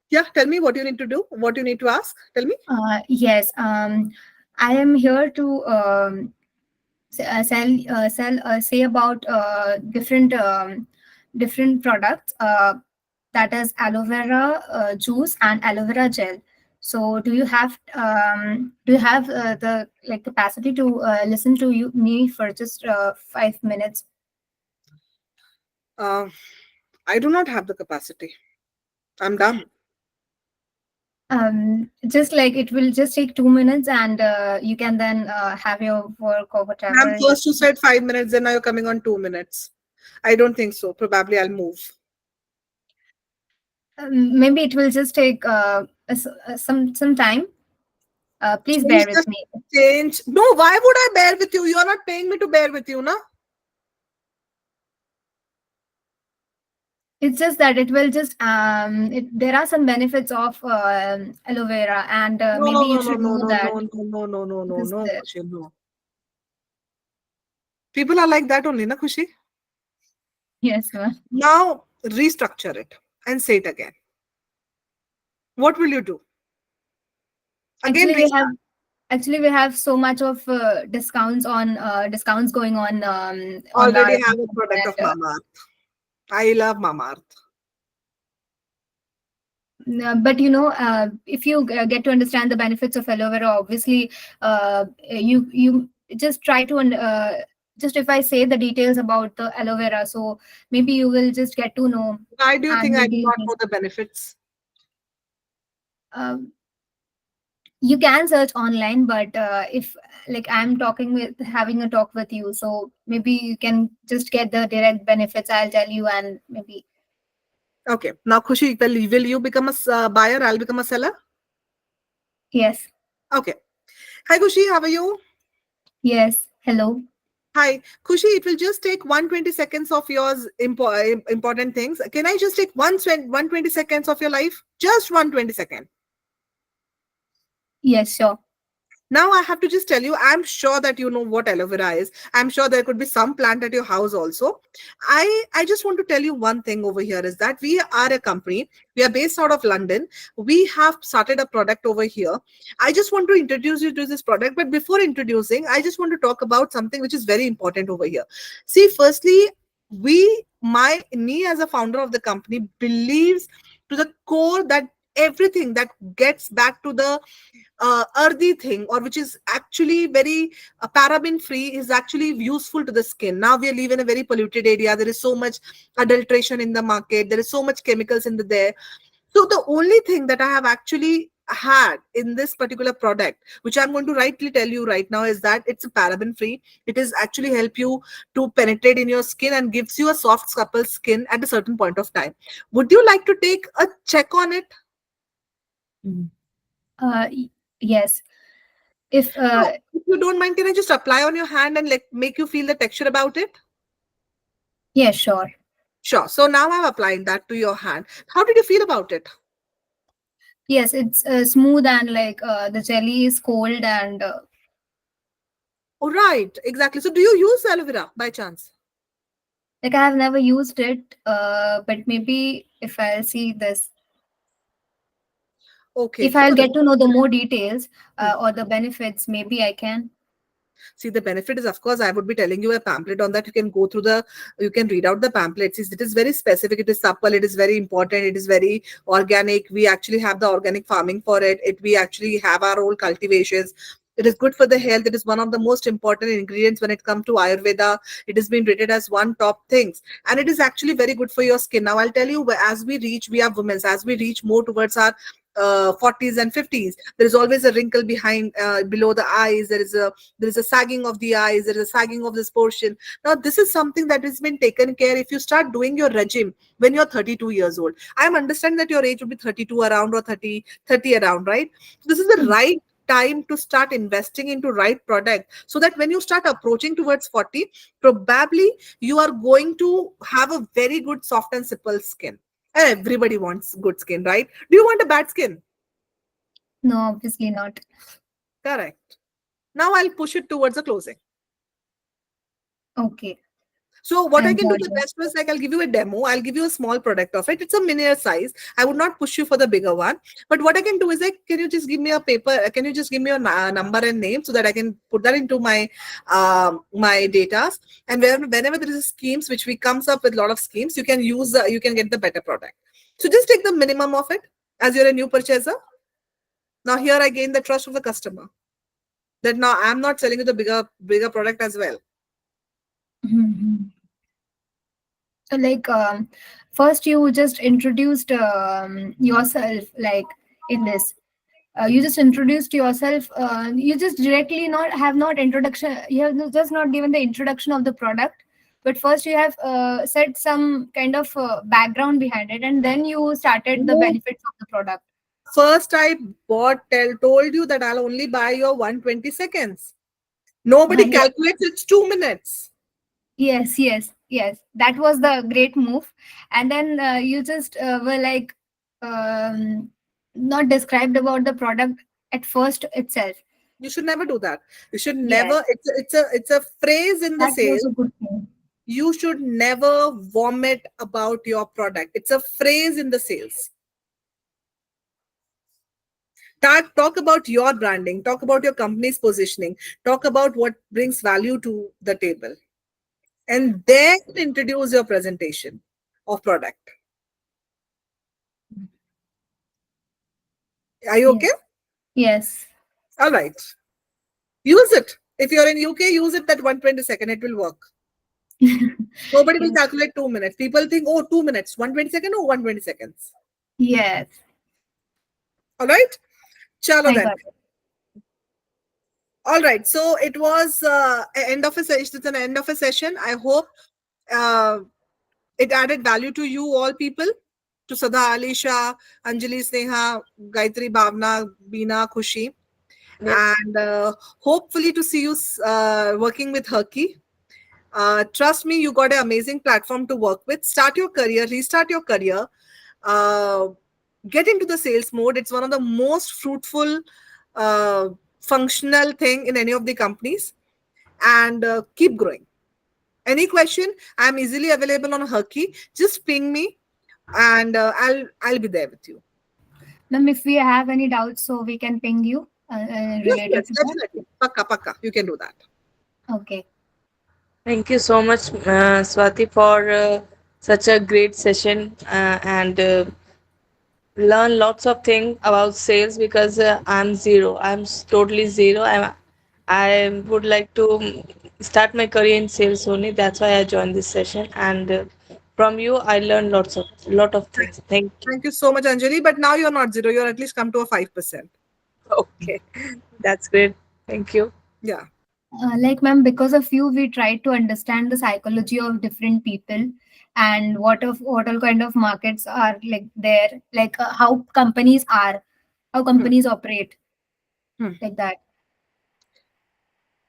Yeah. Tell me what you need to do. What you need to ask. Tell me. Yes. I am here to sell say about different different products. That is aloe vera juice and aloe vera gel. So do you have the like capacity to listen to me for just 5 minutes? Uh, I do not have the capacity. I'm done. Just like it will just take 2 minutes, and you can then have your work or Ma'am, whatever. first you said 5 minutes, then now you're coming on 2 minutes. I don't think so. Probably I'll move. Maybe it will just take some time. Please Change bear with the me. change. No, why would I bear with you? You are not paying me to bear with you, na? It's just that it will just there are some benefits of aloe vera, and No, no, maybe no, you no, should no, know no, that no, no, no, no, no, this no, the, Khushi, no. People are like that only, na, Khushi? yes, ma'am. Now restructure it and say it again. What will you do? Again, Actually we have restart. actually we have so much of discounts going on our Already have a website, product of and Mama Earth. I love Mama Earth. but if you get to understand the benefits of aloe vera, obviously you just try to just if I say the details about the aloe vera, so maybe you will just get to know, Why do you and think I do maybe not know the benefits? uh, you can search online, but if like I'm talking with having a talk with you, so maybe you can just get the direct benefits I'll tell you, and maybe Okay. Now, Khushi, will you become a buyer? I'll become a seller? yes. Okay. Hi, Khushi. How are you? Yes, hello. Hi. Khushi, it will just take 120 seconds of yours important things. Can I just take 120 seconds of your life? Just 120 seconds. Yes, sure. Now I have to just tell you, I'm sure that you know what aloe vera is. I'm sure there could be some plant at your house also. I just want to tell you one thing over here is that we are a company. We are based out of London. We have started a product over here. I just want to introduce you to this product. But before introducing, I just want to talk about something which is very important over here. See, firstly, me as a founder of the company believes to the core that everything that gets back to the earthy thing, or which is actually very paraben free, is actually useful to the skin. Now we live in a very polluted area. There is so much adulteration in the market. There is so much chemicals in the there. So the only thing that I have actually had in this particular product, which I'm going to rightly tell you right now, is that it's a paraben free. It is actually help you to penetrate in your skin and gives you a soft supple skin at a certain point of time. Would you like to take a check on it? Yes. If No, if you don't mind, can I just apply on your hand and like make you feel the texture about it? yeah, sure. Sure. So now I'm applying that to your hand. How did you feel about it? Yes, it's smooth, and like the jelly is cold, and Oh, right, exactly. So do you use aloe vera by chance? like I have never used it, but maybe if I'll see this, Okay, if I'll good. get to know the more details Hmm. or the benefits, maybe I can. See, the benefit is, of course, I would be telling you a pamphlet on that. You can go through you can read out the pamphlet. See, it is very specific. It is supple. It is very important. It is very organic. We actually have the organic farming for it. We actually have our own cultivations. It is good for the health. It is one of the most important ingredients when it comes to Ayurveda. It has been rated as one top things, and it is actually very good for your skin. Now, I'll tell you, we are women, as we reach more towards our 40s and 50s, there is always a wrinkle below the eyes. There is a sagging of the eyes. There is a sagging of this portion. Now, this is something that has been taken care. If you start doing your regime when you're 32 years old, I am understanding that your age would be 32 around, or 30 around, right? So this is the right time to start investing into right product, so that when you start approaching towards 40, probably you are going to have a very good soft and supple skin. And everybody wants good skin, right? Do you want a bad skin? No, obviously not. Correct. Now I'll push it towards the closing. Okay. So what I I've can do got the it. best was like I'll give you a demo. I'll give you a small product of it. It's a miniature size. I would not push you for the bigger one. But what I can do is like, can you just give me a paper? Can you just give me your number and name so that I can put that into my my data? And whenever there is schemes which we comes up with a lot of schemes, you can use you can get the better product. So just take the minimum of it as you're a new purchaser. Now here I gain the trust of the customer that now I'm not selling you the bigger product as well. Mhm. So like first you just introduced yourself like in this. You just introduced yourself. You just directly not introduction. You have just not given the introduction of the product, but first you have said some kind of background behind it, and then you started the No. benefits of the product. First I told you that I'll only buy your 120 seconds. Nobody Yeah. calculates it's 2 minutes. Yes, yes, yes. That was the great move. And then you just were like not described about the product at first itself. You should never do that. You should Yes, never, it's a phrase in the that was sales. a good thing. You should never vomit about your product. It's a phrase in the sales. Talk about your branding, talk about your company's positioning, talk about what brings value to the table, and then introduce your presentation of product. Are you okay? Yes, yes. All right. Use it. If you're in UK, use it that 120 second. It will work. Nobody will Yes, calculate 2 minutes. People think, oh, 2 minutes, 120 second or 120 seconds. yes. All right. Chalo I then. got it. All right. So it was end of a session. It's an end of a session. I hope uh, it added value to you all people. To Sada, Alisha, Anjali, Sneha, Gayatri, Bhavna, Beena, Khushi. Yes. And hopefully to see you working with Herky. Trust me, you got an amazing platform to work with. Start your career, restart your career, uh, get into the sales mode. It's one of the most fruitful, uh, functional thing in any of the companies, and keep growing. Any question? I'm easily available on Herky. Just ping me, and I'll be there with you. Ma'am, if we have any doubts, so we can ping you Yes, related yes, to that. definitely. Pakka, pakka. You can do that. Okay. Thank you so much, Swati, for such a great session and learn lots of things about sales because I'm zero. Totally zero. I would like to start my career in sales only. That's why I joined this session. And from you, I learned lot of things. Thank you. Thank you so much, Anjali. But now you're not zero. You're at least come to a 5%. Okay, that's great. Thank you. Yeah. Like ma'am, because of you we try to understand the psychology of different people and what all kind of markets are like there, like how companies are, how Hmm. companies operate, Hmm. like that.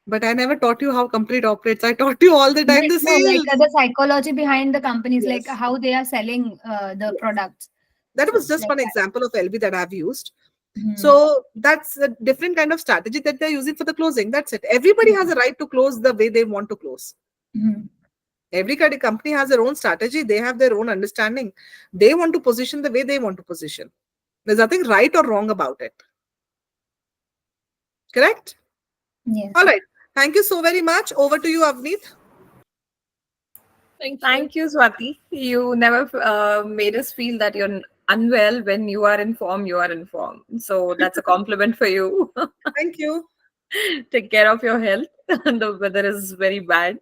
But I never taught you how complete operates. I taught you all the time But the no, like sales. the psychology behind the companies, like Yes. how they are selling the Yes. products, That was so just like one that. example of LV that I've used. Hmm. So that's a different kind of strategy that they're using for the closing. That's it. Everybody has a right to close the way they want to close. Hmm. Every company has their own strategy. They have their own understanding. They want to position the way they want to position. There's nothing right or wrong about it. Correct? All Yes. right. Thank you so very much. Over to you, Avneet. Thank you. Thank you, Swati. You never made us feel that you're unwell when you are informed, you are informed. So that's a compliment for you. Thank you. Take care of your health. The weather is very bad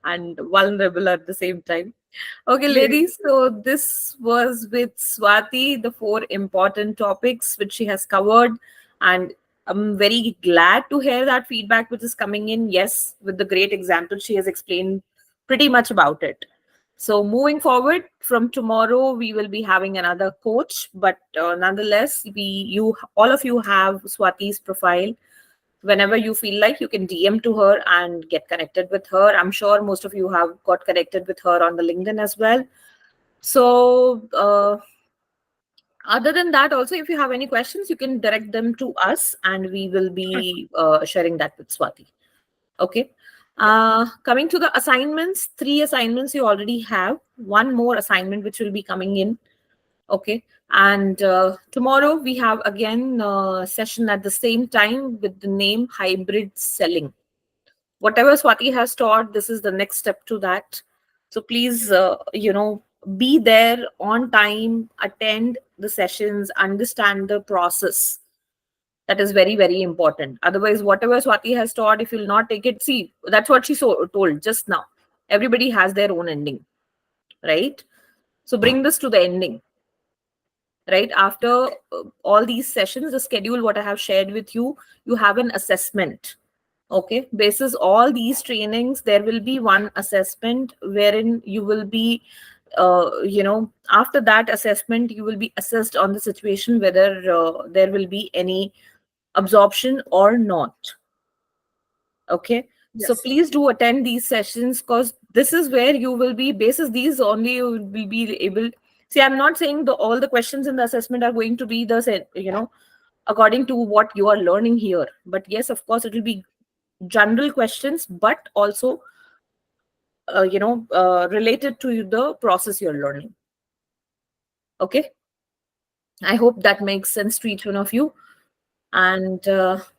and vulnerable at the same time. Okay, Yes. ladies. So this was with Swati, the four important topics which she has covered. And I'm very glad to hear that feedback which is coming in. Yes, with the great example, she has explained pretty much about it. So moving forward from tomorrow, we will be having another coach, but nonetheless, you all of you have Swati's profile. Whenever you feel like, you can DM to her and get connected with her. I'm sure most of you have got connected with her on the LinkedIn as well. So other than that, also, if you have any questions, you can direct them to us and we will be sharing that with Swati. Okay. Coming to the assignments, 3 assignments you already have. One more assignment which will be coming in. Okay. And tomorrow we have again a session at the same time with the name hybrid selling. Whatever Swati has taught, this is the next step to that. So please, be there on time, attend the sessions, understand the process. That is very, very important. Otherwise, whatever Swati has taught, if you'll not take it, see, that's what she told just now. Everybody has their own ending, right? So bring this to the ending, right? After all these sessions, the schedule, what I have shared with you, you have an assessment. Okay, basis all these trainings, there will be one assessment wherein you will be, after that assessment, you will be assessed on the situation whether there will be any absorption or not. Okay, so Yes. please do attend these sessions, because this is where you will be, basis these only you will be able. See, I'm not saying all the questions in the assessment are going to be the same, according to what you are learning here, but yes, of course, it will be general questions, but also related to the process you're learning. Okay, I hope that makes sense to each one of you. And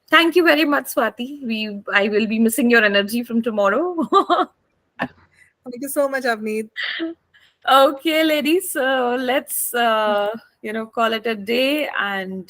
thank you very much, Swati. I will be missing your energy from tomorrow. Thank you so much, Avneet. Okay, ladies, let's call it a day. And